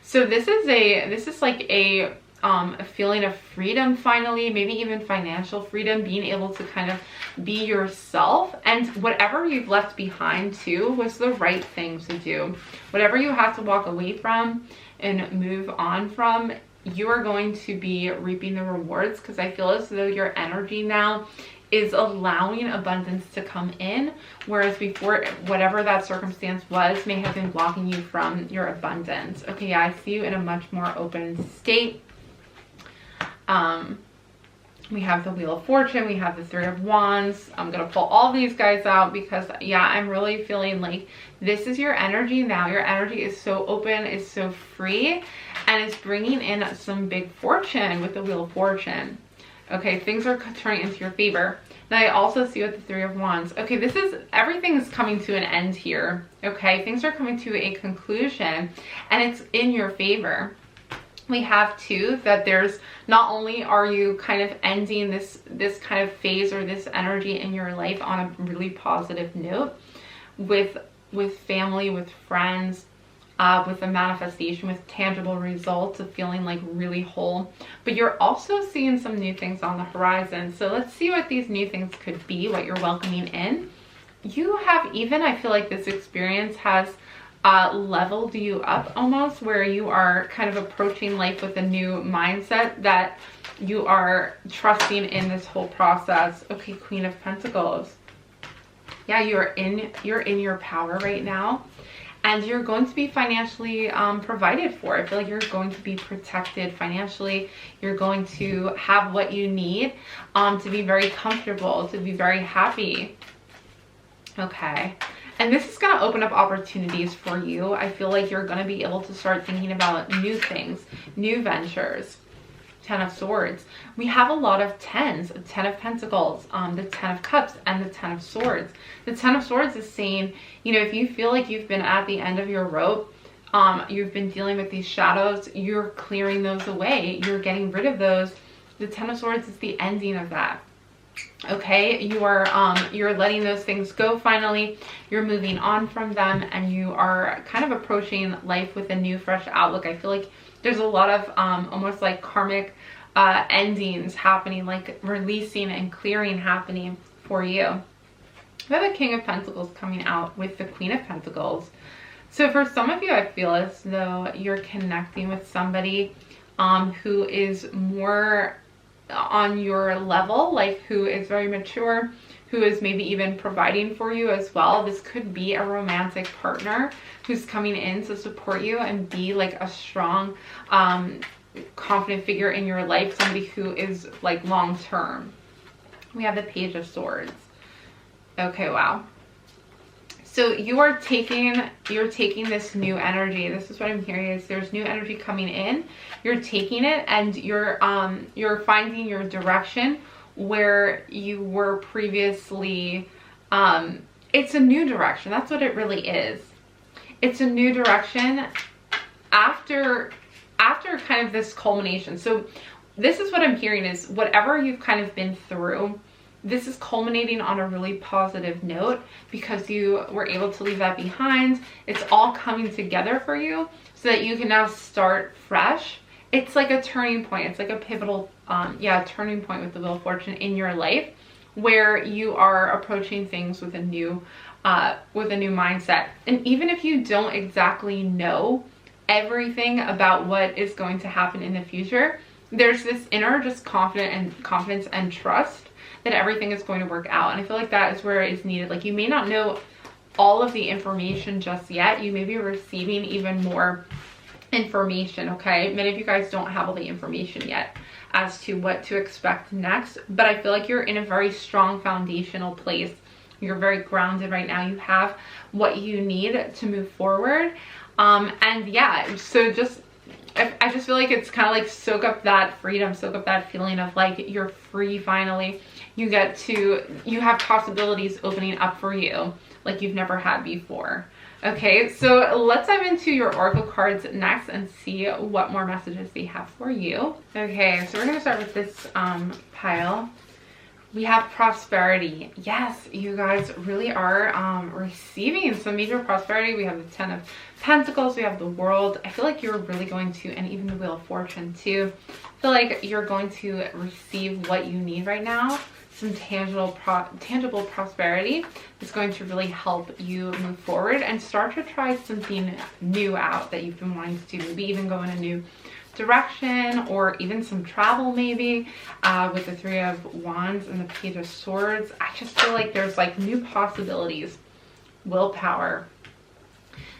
So this is like a a feeling of freedom finally, maybe even financial freedom, being able to kind of be yourself. And whatever you've left behind too was the right thing to do. Whatever you have to walk away from and move on from, you are going to be reaping the rewards, because I feel as though your energy now is allowing abundance to come in, whereas before, whatever that circumstance was may have been blocking you from your abundance. Okay, yeah, I see you in a much more open state. We have the Wheel of Fortune, we have the Three of Wands. I'm gonna pull all these guys out because, yeah, I'm really feeling like this is your energy now. Your energy is so open, is so free, and it's bringing in some big fortune with the Wheel of Fortune. Okay, things are turning into your favor. Now I also see with the Three of Wands, okay, this is, everything's coming to an end here. Okay, things are coming to a conclusion and it's in your favor. We have too that there's, not only are you kind of ending this kind of phase or this energy in your life on a really positive note with family, with friends, with a manifestation, with tangible results of feeling like really whole, but you're also seeing some new things on the horizon. So let's see what these new things could be, what you're welcoming in. You have even, I feel like this experience has leveled you up almost, where you are kind of approaching life with a new mindset, that you are trusting in this whole process. Okay, Queen of Pentacles. Yeah, you're in your power right now. And you're going to be financially provided for. I feel like you're going to be protected financially. You're going to have what you need to be very comfortable, to be very happy. Okay. And this is going to open up opportunities for you. I feel like you're going to be able to start thinking about new things, new ventures. Ten of Swords. We have a lot of tens, a Ten of Pentacles, the Ten of Cups, and the Ten of Swords. The Ten of Swords is saying, you know, if you feel like you've been at the end of your rope, you've been dealing with these shadows, you're clearing those away, you're getting rid of those. The Ten of Swords is the ending of that. Okay, you're letting those things go finally. You're moving on from them, and you are kind of approaching life with a new, fresh outlook. I feel like there's a lot of almost like karmic endings happening, like releasing and clearing happening for you. We have a King of Pentacles coming out with the Queen of Pentacles. So for some of you, I feel as though you're connecting with somebody who is more on your level, like who is very mature, who is maybe even providing for you as well. This could be a romantic partner who's coming in to support you and be like a strong, confident figure in your life, somebody who is like long-term. We have the Page of Swords. Okay, wow. So you're taking this new energy. This is what I'm hearing, is there's new energy coming in. You're taking it and you're finding your direction where you were previously. It's a new direction. That's what it really is. It's a new direction after kind of this culmination. So this is what I'm hearing, is whatever you've kind of been through, this is culminating on a really positive note because you were able to leave that behind. It's all coming together for you so that you can now start fresh. It's like a turning point. It's like a pivotal, turning point with the Wheel of Fortune in your life, where you are approaching things with a new mindset. And even if you don't exactly know everything about what is going to happen in the future, there's this inner just confidence and trust that everything is going to work out. And I feel like that is where it is needed. Like, you may not know all of the information just yet. You may be receiving even more information, okay? Many of you guys don't have all the information yet as to what to expect next, but I feel like you're in a very strong foundational place. You're very grounded right now. You have what you need to move forward. And yeah, so I just feel like it's kind of like soak up that freedom, soak up that feeling of like you're free finally. You have possibilities opening up for you like you've never had before. Okay, so let's dive into your oracle cards next and see what more messages they have for you. Okay, so we're gonna start with this pile. We have prosperity. Yes, you guys really are receiving some major prosperity. We have the 10 of Pentacles. We have the World. I feel like you're really going to, and even the Wheel of Fortune too. I feel like you're going to receive what you need right now. Some tangible prosperity is going to really help you move forward and start to try something new out that you've been wanting to do. Maybe even go in a new direction, or even some travel maybe, with the Three of Wands and the Page of Swords. I just feel like there's like new possibilities. Willpower.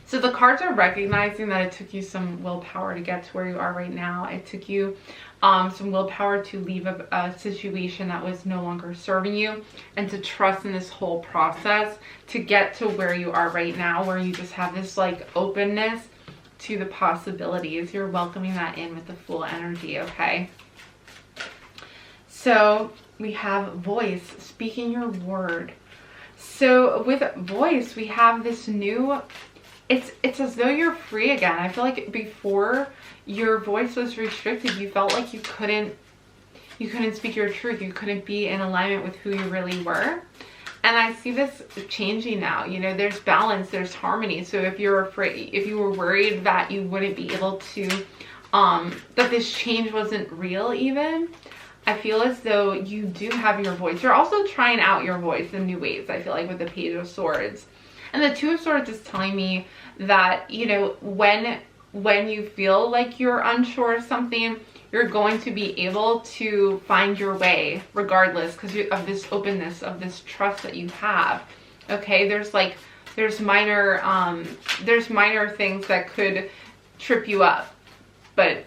So the cards are recognizing that it took you some willpower to get to where you are right now. It took you some willpower to leave a situation that was no longer serving you, and to trust in this whole process to get to where you are right now, where you just have this like openness to the possibilities. You're welcoming that in with the Fool energy, okay? So we have voice, speaking your word. So with voice, we have this new, it's as though you're free again. I feel like before your voice was restricted, you felt like you couldn't speak your truth. You couldn't be in alignment with who you really were. And I see this changing now. You know, there's balance, there's harmony. So if you're afraid, if you were worried that you wouldn't be able to, that this change wasn't real even, I feel as though you do have your voice. You're also trying out your voice in new ways, I feel like, with the Page of Swords. And the Two of Swords is telling me that, you know, when you feel like you're unsure of something, you're going to be able to find your way regardless, because of this openness, of this trust that you have. Okay, there's minor things that could trip you up, but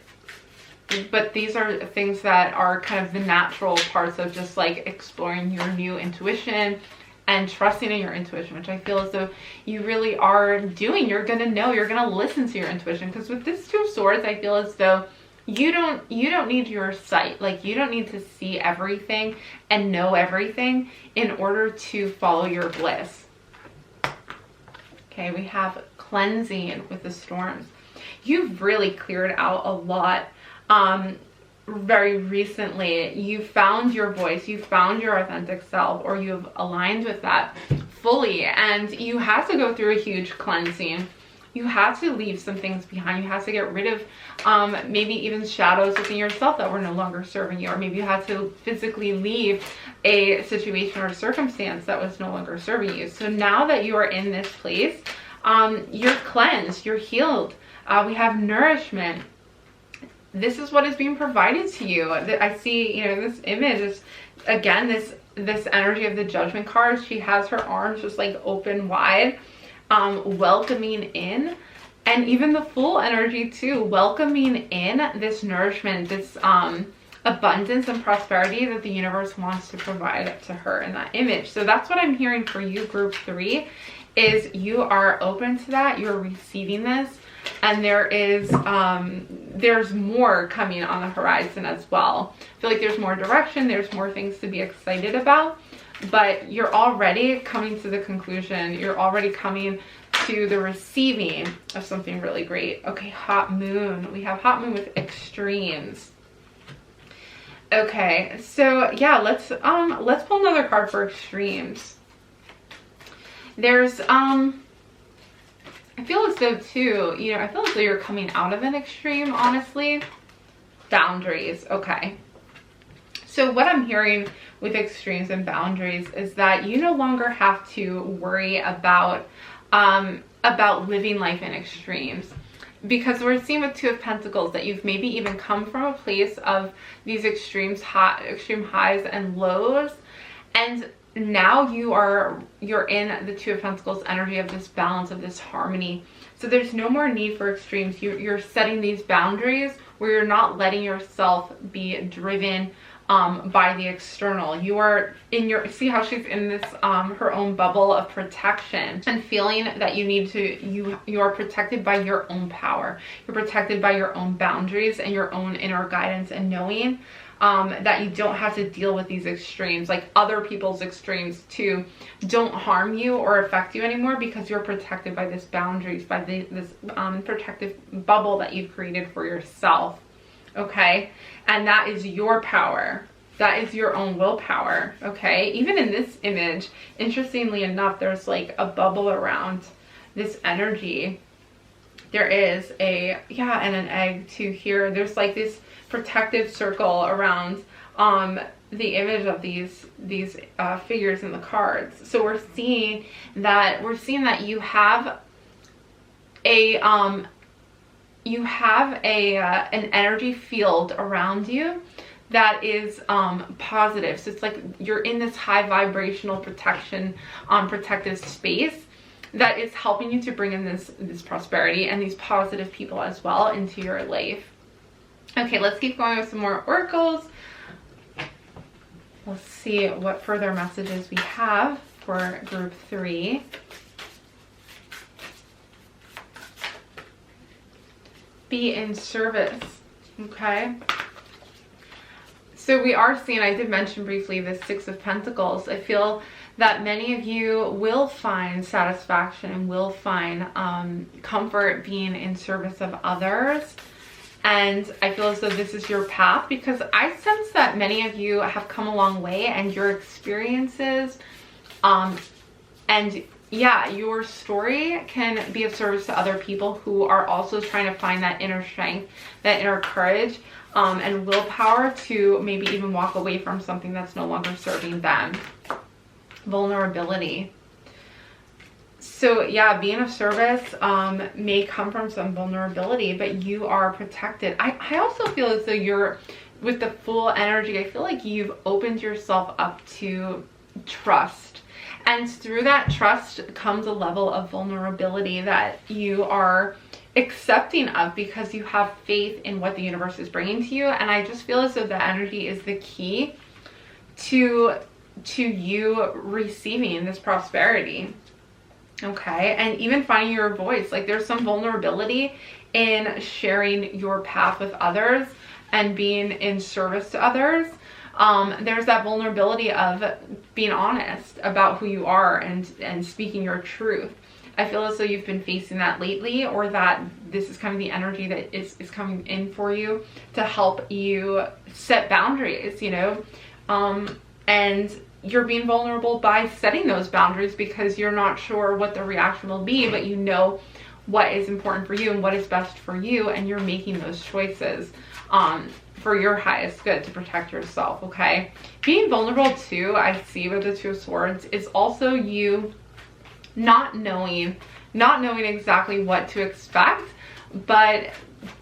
these are things that are kind of the natural parts of just like exploring your new intuition and trusting in your intuition, which I feel as though you really are doing. You're gonna know, you're gonna listen to your intuition, because with this Two of Swords, I feel as though you don't need your sight. Like, you don't need to see everything and know everything in order to follow your bliss. Okay, we have cleansing with the storms. You've really cleared out a lot very recently. You found your voice, you found your authentic self, or you've aligned with that fully, and you had to go through a huge cleansing. You had to leave some things behind. You had to get rid of maybe even shadows within yourself that were no longer serving you, or maybe you had to physically leave a situation or circumstance that was no longer serving you. So now that you are in this place, you're cleansed, you're healed. We have nourishment. This is what is being provided to you. I see, you know, this image is, again, this energy of the Judgment card. She has her arms just like open wide, welcoming in, and even the Fool energy too, welcoming in this nourishment, this abundance and prosperity that the universe wants to provide to her in that image. So that's what I'm hearing for you, group 3, is you are open to that, you're receiving this, and there is there's more coming on the horizon as well. I feel like there's more direction, there's more things to be excited about, but you're already coming to the conclusion, you're already coming to the receiving of something really great. Okay, Hot Moon. We have Hot Moon with extremes. Okay, so yeah, let's pull another card for extremes. There's I feel as though too, you know, I feel as though you're coming out of an extreme, honestly. Boundaries. Okay. So what I'm hearing with extremes and boundaries is that you no longer have to worry about living life in extremes, because we're seeing with Two of Pentacles that you've maybe even come from a place of these extreme highs and lows, and now you're in the Two of Pentacles energy of this balance, of this harmony. So there's no more need for extremes. You're setting these boundaries where you're not letting yourself be driven by the external. You are in your, see how she's in this her own bubble of protection, and feeling that you need to, you are protected by your own power. You're protected by your own boundaries and your own inner guidance, and knowing that you don't have to deal with these extremes, like other people's extremes too, don't harm you or affect you anymore, because you're protected by this boundaries, by this protective bubble that you've created for yourself. Okay, and that is your power. That is your own willpower, okay? Even in this image, interestingly enough, there's like a bubble around this energy. There is a, yeah, and an egg too here. There's like this protective circle around the image of these figures in the cards. So we're seeing that you have an energy field around you that is positive. So it's like you're in this high vibrational protection, protective space that is helping you to bring in this prosperity and these positive people as well into your life. Okay, let's keep going with some more oracles. Let's see what further messages we have for group 3. Be in service, okay? So we are seeing, I did mention briefly, the 6 of Pentacles. I feel that many of you will find satisfaction and will find comfort being in service of others. And I feel as though this is your path, because I sense that many of you have come a long way, and your experiences and yeah, your story can be of service to other people who are also trying to find that inner strength, that inner courage, and willpower to maybe even walk away from something that's no longer serving them. Vulnerability. So yeah, being of service may come from some vulnerability, but you are protected. I also feel as though you're, with the full energy, I feel like you've opened yourself up to trust. And through that trust comes a level of vulnerability that you are accepting of, because you have faith in what the universe is bringing to you. And I just feel as though the energy is the key to you receiving this prosperity. Okay, and even finding your voice. Like, there's some vulnerability in sharing your path with others and being in service to others. There's that vulnerability of being honest about who you are and speaking your truth. I feel as though you've been facing that lately, or that this is kind of the energy that is coming in for you to help you set boundaries, you know, and you're being vulnerable by setting those boundaries because you're not sure what the reaction will be, but you know what is important for you and what is best for you, and you're making those choices for your highest good to protect yourself. Okay, being vulnerable too, I see with the 2 of Swords, is also you not knowing exactly what to expect, but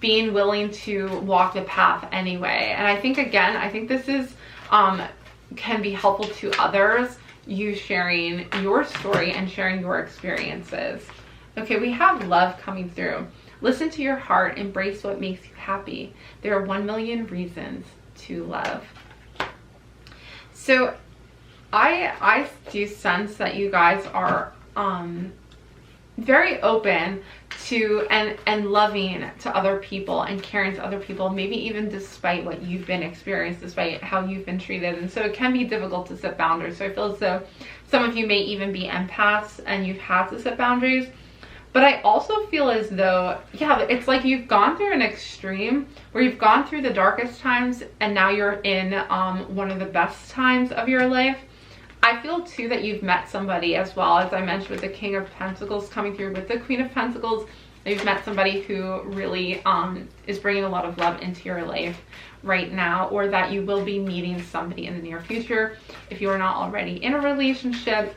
being willing to walk the path anyway. And I think, again, I think this is can be helpful to others, you sharing your story and sharing your experiences. Okay, we have love coming through. Listen to your heart, embrace what makes you happy. There are 1 million reasons to love. So I do sense that you guys are very open to and loving to other people and caring to other people, maybe even despite what you've been experienced, despite how you've been treated. And so it can be difficult to set boundaries. So I feel as though some of you may even be empaths and you've had to set boundaries. But I also feel as though, yeah, it's like you've gone through an extreme where you've gone through the darkest times and now you're in one of the best times of your life. I feel too that you've met somebody, as well, as I mentioned, with the King of Pentacles coming through with the Queen of Pentacles. You've met somebody who really is bringing a lot of love into your life right now, or that you will be meeting somebody in the near future if you are not already in a relationship.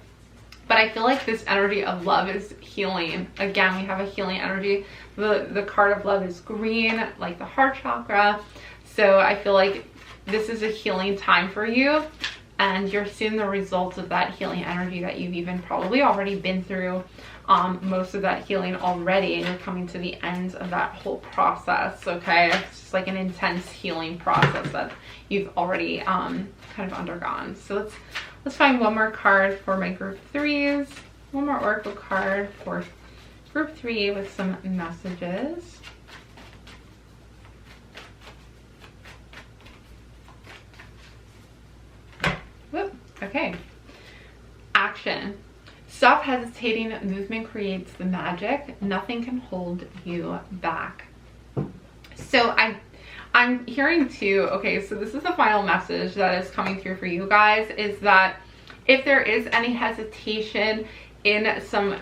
But I feel like this energy of love is healing. Again, we have a healing energy. The card of love is green, like the heart chakra. So I feel like this is a healing time for you, and you're seeing the results of that healing energy that you've even probably already been through most of that healing already, and you're coming to the end of that whole process. Okay, it's just like an intense healing process that you've already kind of undergone. So let's find one more card for my group 3s. One more oracle card for group 3 with some messages. Whoop. Okay. Action. Stop hesitating. Movement creates the magic. Nothing can hold you back. So I I'm hearing too, okay, so this is the final message that is coming through for you guys, is that if there is any hesitation in some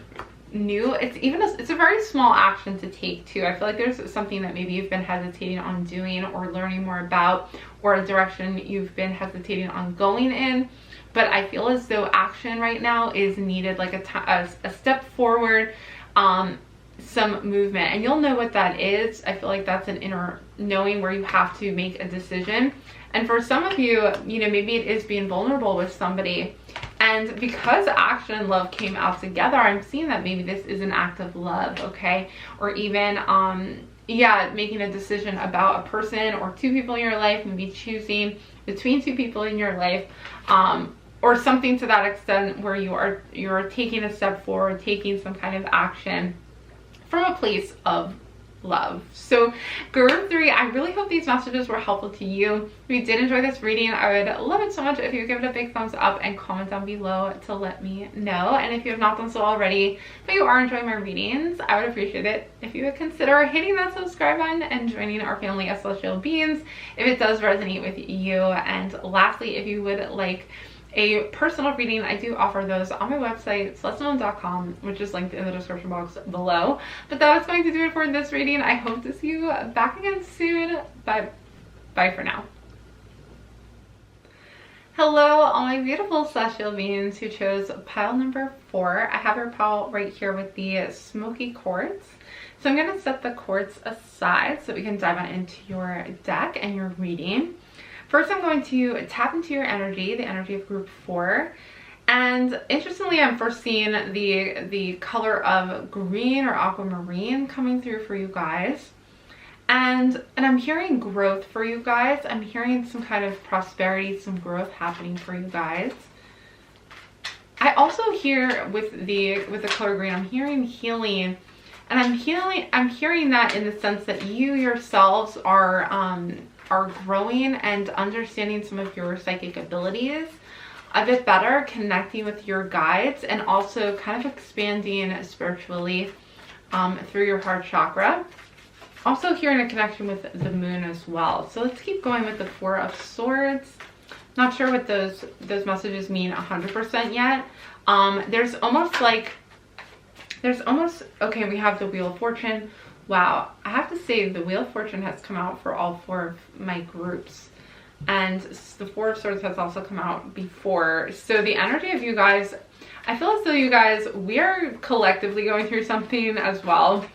new, it's a very small action to take too. I feel like there's something that maybe you've been hesitating on doing or learning more about, or a direction you've been hesitating on going in. But I feel as though action right now is needed, like a step forward, some movement, and you'll know what that is. I feel like that's an inner knowing where you have to make a decision. And for some of you, you know, maybe it is being vulnerable with somebody, and because action and love came out together, I'm seeing that maybe this is an act of love, okay? Or even yeah, making a decision about a person or two people in your life, maybe choosing between two people in your life, or something to that extent where you're taking a step forward, taking some kind of action from a place of love. So group 3, I really hope these messages were helpful to you. If you did enjoy this reading, I would love it so much if you would give it a big thumbs up and comment down below to let me know. And if you have not done so already, but you are enjoying my readings, I would appreciate it if you would consider hitting that subscribe button and joining our family of celestial beings if it does resonate with you. And lastly, if you would like a personal reading, I do offer those on my website, celestesimone.com, which is linked in the description box below. But that is going to do it for this reading. I hope to see you back again soon. Bye for now. Hello, all my beautiful celestial beings who chose pile number 4. I have your pile right here with the smoky quartz. So I'm going to set the quartz aside so we can dive on into your deck and your reading. First, I'm going to tap into your energy, the energy of group 4. And interestingly, I'm first seeing the color of green or aquamarine coming through for you guys. And I'm hearing growth for you guys. I'm hearing some kind of prosperity, some growth happening for you guys. I also hear with the color green, I'm hearing healing. And I'm hearing that in the sense that you yourselves are growing and understanding some of your psychic abilities a bit better, connecting with your guides, and also kind of expanding spiritually through your heart chakra. Also hearing a connection with the moon as well. So let's keep going with the 4 of Swords. Not sure what those messages mean 100% yet. There's almost, okay, we have the Wheel of Fortune. Wow, I have to say the Wheel of Fortune has come out for all 4 of my groups, and the 4 of Swords has also come out before. So the energy of you guys, I feel as though you guys, we are collectively going through something as well.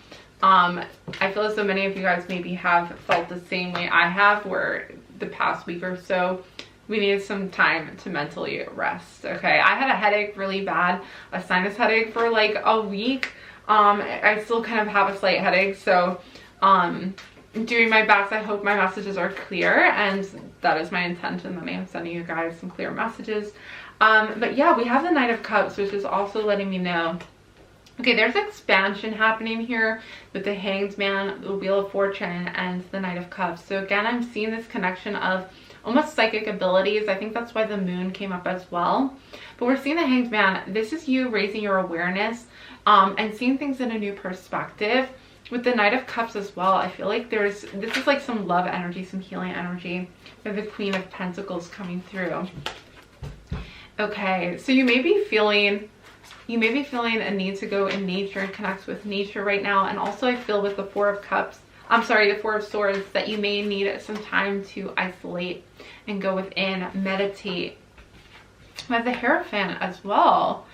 I feel as though many of you guys maybe have felt the same way I have, where the past week or so we needed some time to mentally rest. Okay, I had a headache really bad, a sinus headache for like a week. I still kind of have a slight headache, so doing my best. I hope my messages are clear, and that is my intention, that I am sending you guys some clear messages. But yeah, we have the Knight of Cups, which is also letting me know, okay, there's expansion happening here with the Hanged Man, the Wheel of Fortune, and the Knight of Cups. So again, I'm seeing this connection of almost psychic abilities. I think that's why the moon came up as well. But we're seeing the Hanged Man. This is you raising your awareness and seeing things in a new perspective. With the Knight of Cups as well, I feel like this is like some love energy, some healing energy, with the Queen of Pentacles coming through. Okay, so you may be feeling a need to go in nature and connect with nature right now. And also I feel with the 4 of Cups, the 4 of Swords, that you may need some time to isolate and go within, meditate. With the Hierophant as well.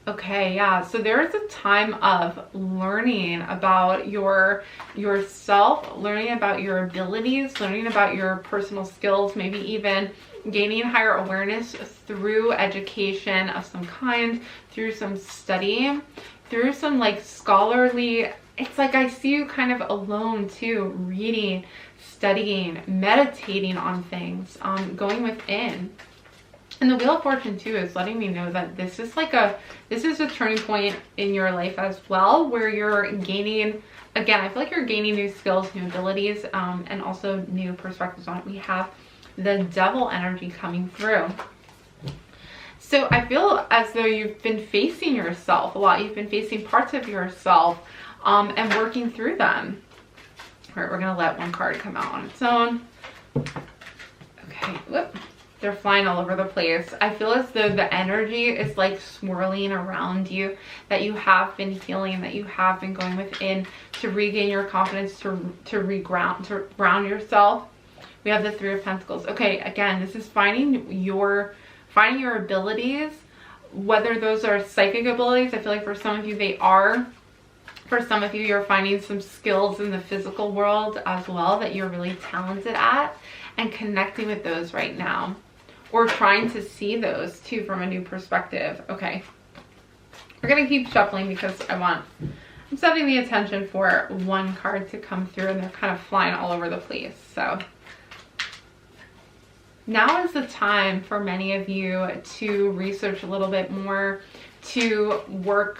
Okay, yeah, so there is a time of learning about yourself, learning about your abilities, learning about your personal skills, maybe even gaining higher awareness through education of some kind, through some studying, through some like scholarly, it's like I see you kind of alone too, reading, studying, meditating on things, going within. And the Wheel of Fortune too is letting me know that this is a turning point in your life as well, where you're gaining, again, I feel like you're gaining new skills, new abilities, and also new perspectives on it. We have the Devil energy coming through. So I feel as though you've been facing yourself a lot. You've been facing parts of yourself and working through them. right, we're gonna let one card come out on its own. Okay, whoop. They're flying all over the place. I feel as though the energy is like swirling around you, that you have been healing, that you have been going within to regain your confidence, to ground yourself. We have the Three of Pentacles. Okay, again, this is finding your abilities, whether those are psychic abilities. I feel like for some of you they are. For some of you, you're finding some skills in the physical world as well that you're really talented at, and connecting with those right now, or trying to see those too from a new perspective. Okay, we're gonna keep shuffling because I'm setting the attention for one card to come through, and they're kind of flying all over the place. So now is the time for many of you to research a little bit more, to work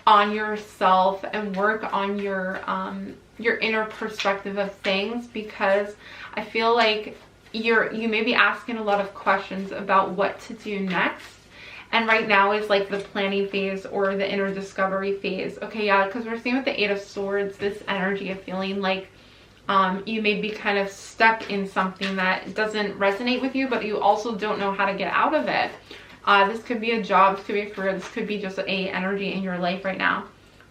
on yourself and work on your inner perspective of things, because I feel like you may be asking a lot of questions about what to do next, and right now is like the planning phase or the inner discovery phase. Okay, yeah, because we're seeing with the Eight of Swords this energy of feeling like you may be kind of stuck in something that doesn't resonate with you, but you also don't know how to get out of it. This could be a job, this could be a career, this could be just a energy in your life right now.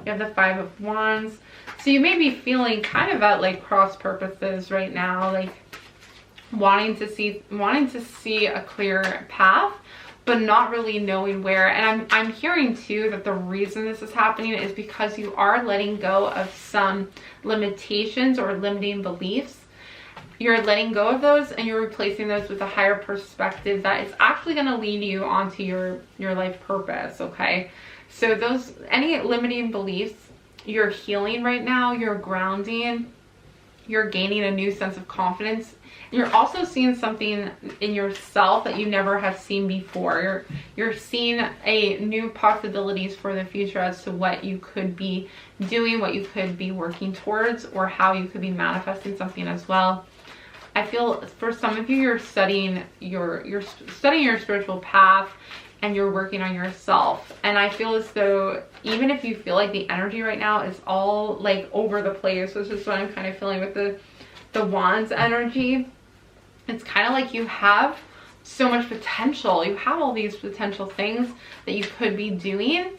You have the Five of Wands. So you may be feeling kind of at like cross purposes right now, like wanting to see a clear path, but not really knowing where. And I'm hearing too that the reason this is happening is because you are letting go of some limitations or limiting beliefs. You're letting go of those and you're replacing those with a higher perspective that is actually going to lead you onto your life purpose. Okay, so any limiting beliefs, you're healing right now, you're grounding, you're gaining a new sense of confidence. You're also seeing something in yourself that you never have seen before. You're seeing a new possibilities for the future as to what you could be doing, what you could be working towards, or how you could be manifesting something as well. I feel for some of you, you're studying your spiritual path, and you're working on yourself. And I feel as though even if you feel like the energy right now is all like over the place, which is what I'm kind of feeling with the Wands energy, it's kind of like you have so much potential. You have all these potential things that you could be doing,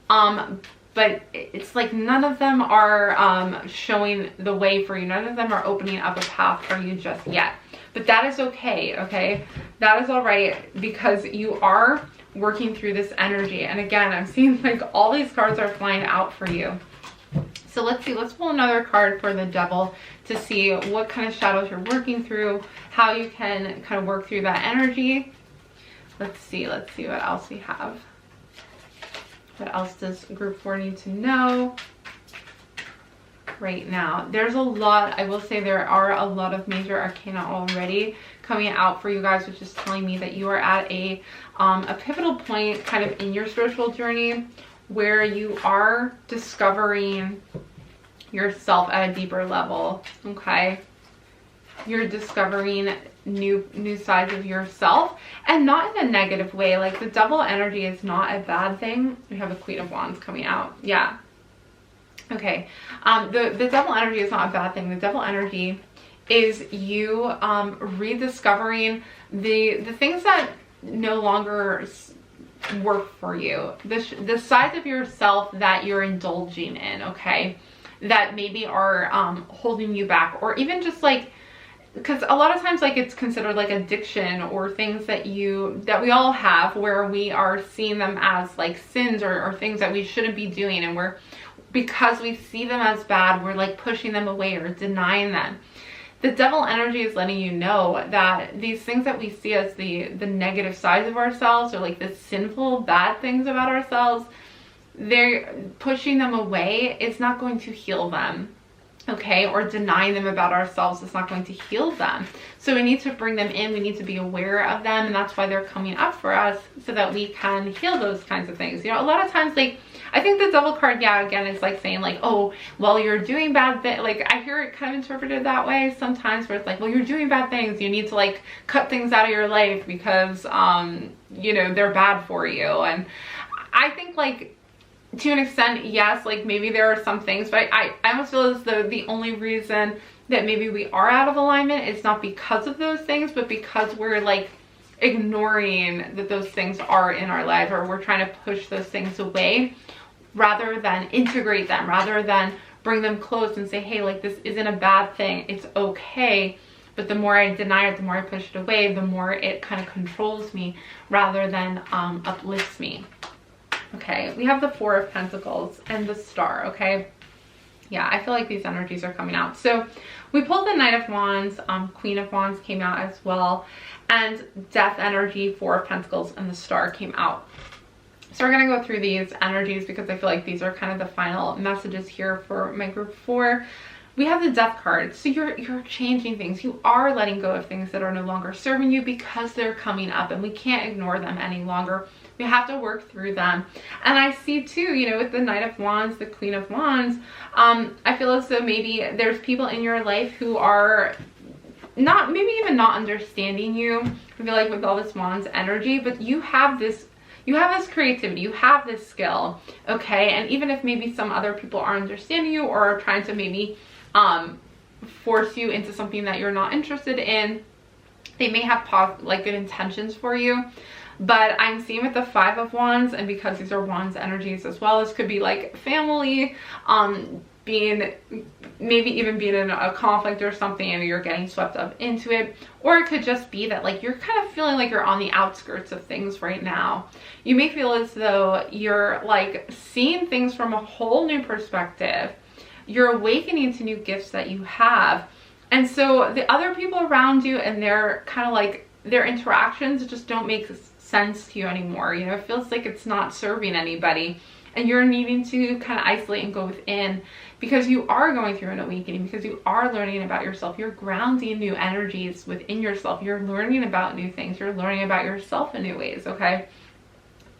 but it's like none of them are showing the way for you. None of them are opening up a path for you just yet. But that is okay, okay? That is all right, because you are working through this energy. And again, I'm seeing like all these cards are flying out for you. So let's see, let's pull another card for the Devil to see what kind of shadows you're working through, how you can kind of work through that energy. Let's see what else we have. What else does group 4 need to know right now? There's a lot, I will say there are a lot of major arcana already coming out for you guys, which is telling me that you are at a pivotal point kind of in your spiritual journey, where you are discovering yourself at a deeper level. Okay, you're discovering new sides of yourself, and not in a negative way. Like the Devil energy is not a bad thing. We have a Queen of Wands coming out. Yeah, okay. The Devil energy is not a bad thing. The Devil energy is you rediscovering the things that no longer work for you, the sides of yourself that you're indulging in, okay, that maybe are holding you back, or even just like, because a lot of times like it's considered like addiction, or things that we all have, where we are seeing them as like sins or things that we shouldn't be doing, and because we see them as bad, we're like pushing them away or denying them. The Devil energy is letting you know that these things that we see as the negative sides of ourselves, or like the sinful, bad things about ourselves, they're pushing them away. It's not going to heal them, okay? Or denying them about ourselves is not going to heal them. So we need to bring them in. We need to be aware of them, and that's why they're coming up for us, so that we can heal those kinds of things. You know, a lot of times, like, I think the Devil card, yeah, again, is like saying like, oh, well, you're doing bad things. Like, I hear it kind of interpreted that way sometimes, where it's like, well, you're doing bad things. You need to like cut things out of your life because, you know, they're bad for you. And I think like to an extent, yes, like maybe there are some things, but I almost feel as though the only reason that maybe we are out of alignment is not because of those things, but because we're like ignoring that those things are in our life, or we're trying to push those things away rather than integrate them, rather than bring them close and say, hey, like this isn't a bad thing, it's okay. But the more I deny it, the more I push it away, the more it kind of controls me rather than uplifts me. Okay, we have the Four of Pentacles and the Star, okay? Yeah, I feel like these energies are coming out. So we pulled the Knight of Wands, Queen of Wands came out as well, and Death energy, Four of Pentacles, and the Star came out. So we're going to go through these energies because I feel like these are kind of the final messages here for my group 4. We have the Death card. So you're changing things. You are letting go of things that are no longer serving you because they're coming up, and we can't ignore them any longer. We have to work through them. And I see too, you know, with the Knight of Wands, the Queen of Wands, I feel as though maybe there's people in your life who are not, maybe even not understanding you. I feel like with all this Wands energy, but you have this creativity, you have this skill, okay? And even if maybe some other people are understanding you or are trying to maybe force you into something that you're not interested in, they may have like good intentions for you. But I'm seeing with the Five of Wands, and because these are Wands energies as well, this could be like family, maybe even being in a conflict or something and you're getting swept up into it. Or it could just be that like you're kind of feeling like you're on the outskirts of things right now. You may feel as though you're like seeing things from a whole new perspective. You're awakening to new gifts that you have. And so the other people around you and their kind of like their interactions just don't make sense to you anymore. You know, it feels like it's not serving anybody, and you're needing to kind of isolate and go within because you are going through an awakening, because you are learning about yourself. You're grounding new energies within yourself. You're learning about new things. You're learning about yourself in new ways, okay?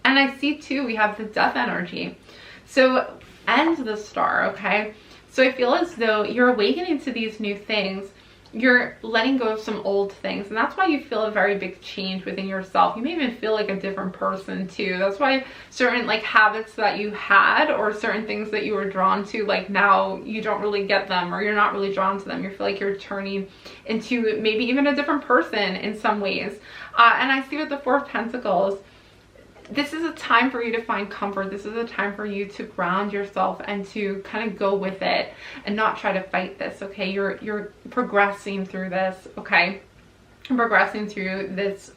And I see too, we have the Death energy. So, and the Star, okay? So I feel as though you're awakening to these new things. You're letting go of some old things, and that's why you feel a very big change within yourself. You may even feel like a different person too. That's why certain like habits that you had or certain things that you were drawn to, like now you don't really get them, or you're not really drawn to them. You feel like you're turning into maybe even a different person in some ways. And I see with the Four of Pentacles, this is a time for you to find comfort. This is a time for you to ground yourself and to kind of go with it and not try to fight this, okay? You're progressing through this, okay? You're progressing through this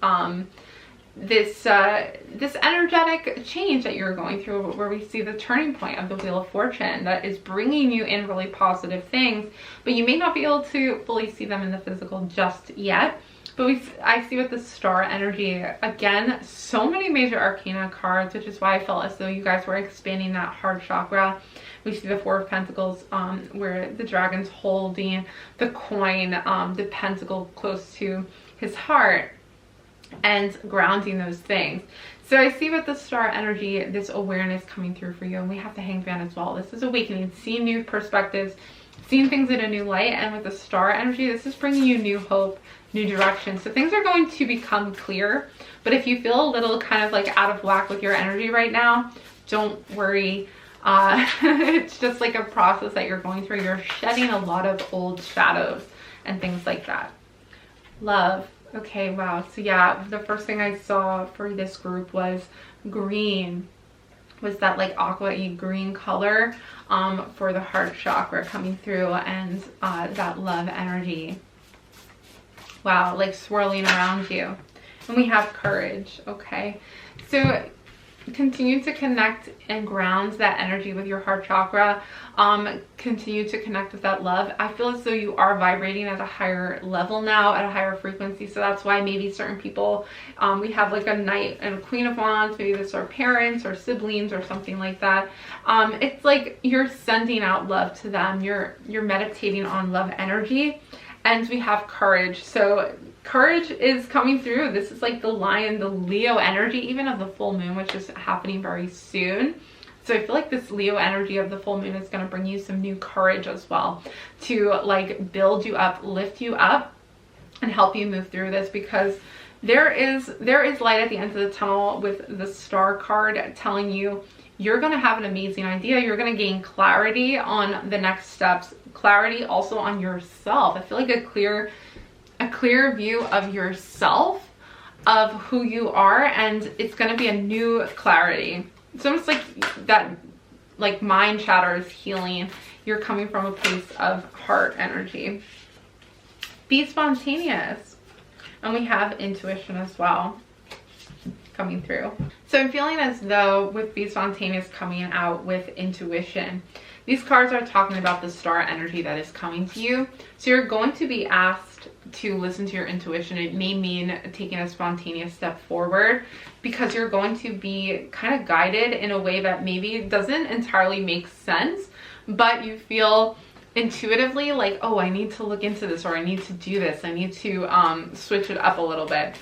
this energetic change that you're going through, where we see the turning point of the Wheel of Fortune that is bringing you in really positive things, but you may not be able to fully see them in the physical just yet. But I see with the Star energy, again, so many major arcana cards, which is why I felt as though you guys were expanding that heart chakra. We see the Four of Pentacles, where the dragon's holding the coin, the pentacle close to his heart, and grounding those things. So I see with the Star energy, this awareness coming through for you. And we have the Hanged Man as well. This is awakening, seeing new perspectives, seeing things in a new light. And with the Star energy, this is bringing you new hope, new direction. So things are going to become clear. But if you feel a little kind of like out of whack with your energy right now, don't worry. It's just like a process that you're going through. You're shedding a lot of old shadows and things like that. Love. Okay, wow. So yeah, the first thing I saw for this group was green. Was that like aqua-y green color for the heart chakra coming through, and that love energy. Wow, like swirling around you. And we have courage, okay? So continue to connect and ground that energy with your heart chakra. Continue to connect with that love. I feel as though you are vibrating at a higher level now, at a higher frequency. So that's why maybe certain people, we have like a Knight and a Queen of Wands. Maybe this are parents or siblings or something like that. It's like you're sending out love to them. You're meditating on love energy. And we have courage. So courage is coming through. This is like the Lion, the Leo energy, even of the full moon, which is happening very soon. So I feel like this Leo energy of the full moon is going to bring you some new courage as well, to like build you up, lift you up, and help you move through this, because there is light at the end of the tunnel with the Star card telling you you're going to have an amazing idea. You're going to gain clarity on the next steps, clarity also on yourself. I feel like a clear view of yourself, of who you are, and it's going to be a new clarity. It's almost like that, like mind chatter is healing. You're coming from a place of heart energy. Be spontaneous. And we have intuition as well coming through. So I'm feeling as though with Be Spontaneous coming out with intuition, these cards are talking about the star energy that is coming to you. So you're going to be asked to listen to your intuition. It may mean taking a spontaneous step forward, because you're going to be kind of guided in a way that maybe doesn't entirely make sense, but you feel intuitively like, oh, I need to look into this, or I need to do this. I need to switch it up a little bit.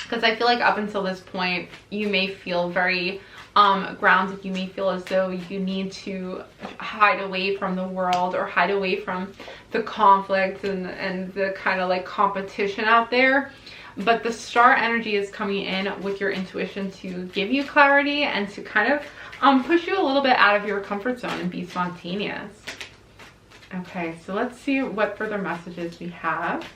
Because I feel like up until this point, you may feel very grounded. You may feel as though you need to hide away from the world, or hide away from the conflict and the kind of like competition out there. But the star energy is coming in with your intuition to give you clarity and to kind of push you a little bit out of your comfort zone and be spontaneous. Okay, so let's see what further messages we have.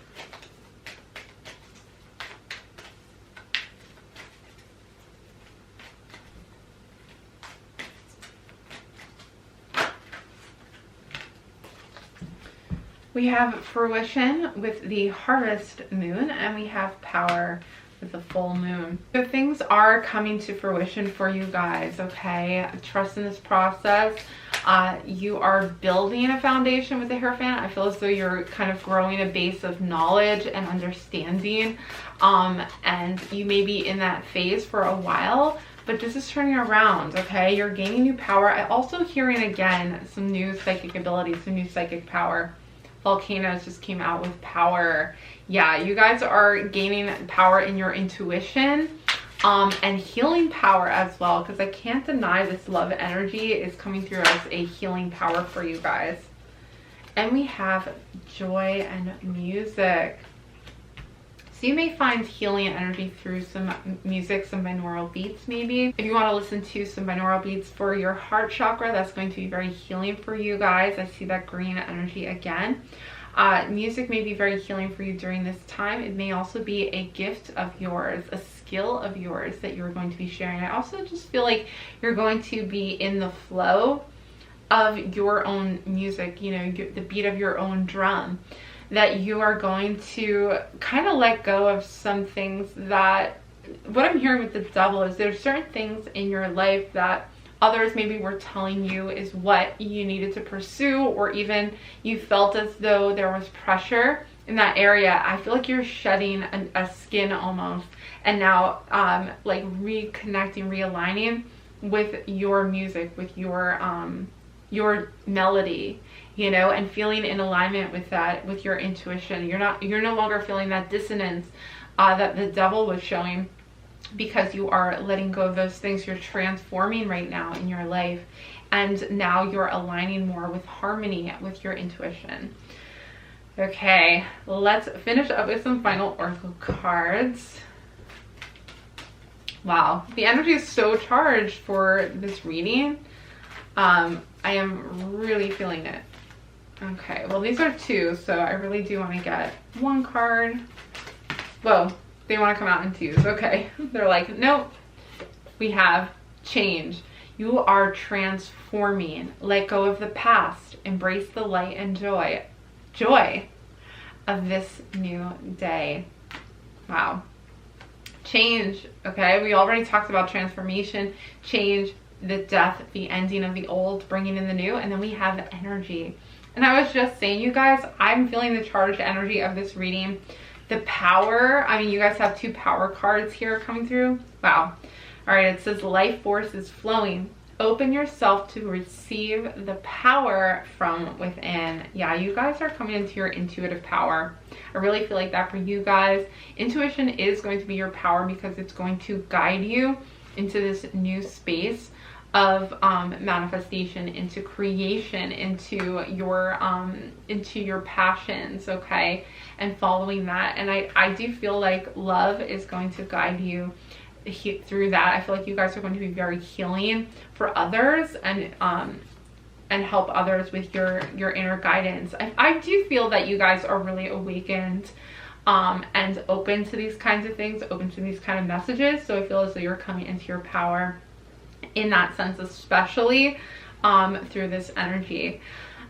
We have fruition with the harvest moon, and we have power with the full moon. So things are coming to fruition for you guys, okay? Trust in this process. You are building a foundation with the Hierophant. I feel as though you're kind of growing a base of knowledge and understanding, and you may be in that phase for a while, but this is turning around, okay? You're gaining new power. I'm also hearing again some new psychic abilities, some new psychic power. Volcanoes just came out with power. Yeah, you guys are gaining power in your intuition, and healing power as well, because I can't deny this love energy is coming through as a healing power for you guys. And we have joy and music. So you may find healing energy through some music, some binaural beats maybe. If you want to listen to some binaural beats for your heart chakra, that's going to be very healing for you guys. I see that green energy again. Music may be very healing for you during this time. It may also be a gift of yours, a skill of yours that you're going to be sharing. I also just feel like you're going to be in the flow of your own music, you know, the beat of your own drum, that you are going to kind of let go of some things that, what I'm hearing with the Devil is there's certain things in your life that others maybe were telling you is what you needed to pursue, or even you felt as though there was pressure in that area. I feel like you're shedding a skin almost, and now like reconnecting, realigning with your music, with your melody, you know, and feeling in alignment with that, with your intuition. You're no longer feeling that dissonance that the Devil was showing, because you are letting go of those things. You're transforming right now in your life, and now you're aligning more with harmony with your intuition. Okay, let's finish up with some final oracle cards. Wow, the energy is so charged for this reading. I am really feeling it. Okay, well, these are two, so I really do want to get one card. Whoa, they want to come out in twos. Okay, they're like, nope. We have change. You are transforming. Let go of the past. Embrace the light and joy of this new day. Wow. Change, okay? We already talked about transformation, change, the death, the ending of the old, bringing in the new, and then we have energy. And I was just saying, you guys, I'm feeling the charged energy of this reading. The power, I mean, you guys have two power cards here coming through. Wow. All right, it says life force is flowing. Open yourself to receive the power from within. Yeah, you guys are coming into your intuitive power. I really feel like that for you guys. Intuition is going to be your power, because it's going to guide you into this new space of manifestation, into creation, into your passions, okay, and following that. And I do feel like love is going to guide you through that. I feel like you guys are going to be very healing for others and help others with your inner guidance. I do feel that you guys are really awakened and open to these kinds of things, open to these kind of messages. So I feel as though you're coming into your power in that sense, especially through this energy.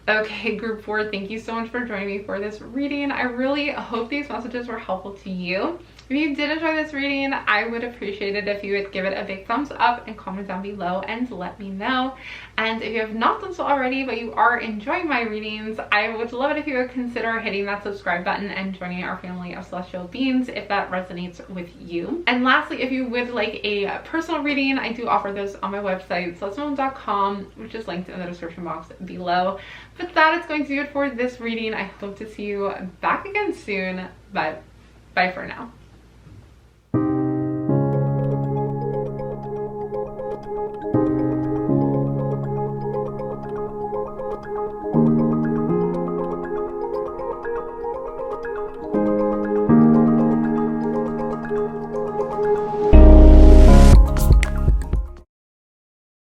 Okay, group 4, thank you so much for joining me for this reading. I really hope these messages were helpful to you. If you did enjoy this reading, I would appreciate it if you would give it a big thumbs up and comment down below and let me know. And if you have not done so already, but you are enjoying my readings, I would love it if you would consider hitting that subscribe button and joining our family of celestial beings if that resonates with you. And lastly, if you would like a personal reading, I do offer those on my website, celestialmom.com, which is linked in the description box below. But that is going to do it for this reading. I hope to see you back again soon, but bye for now. Thank you.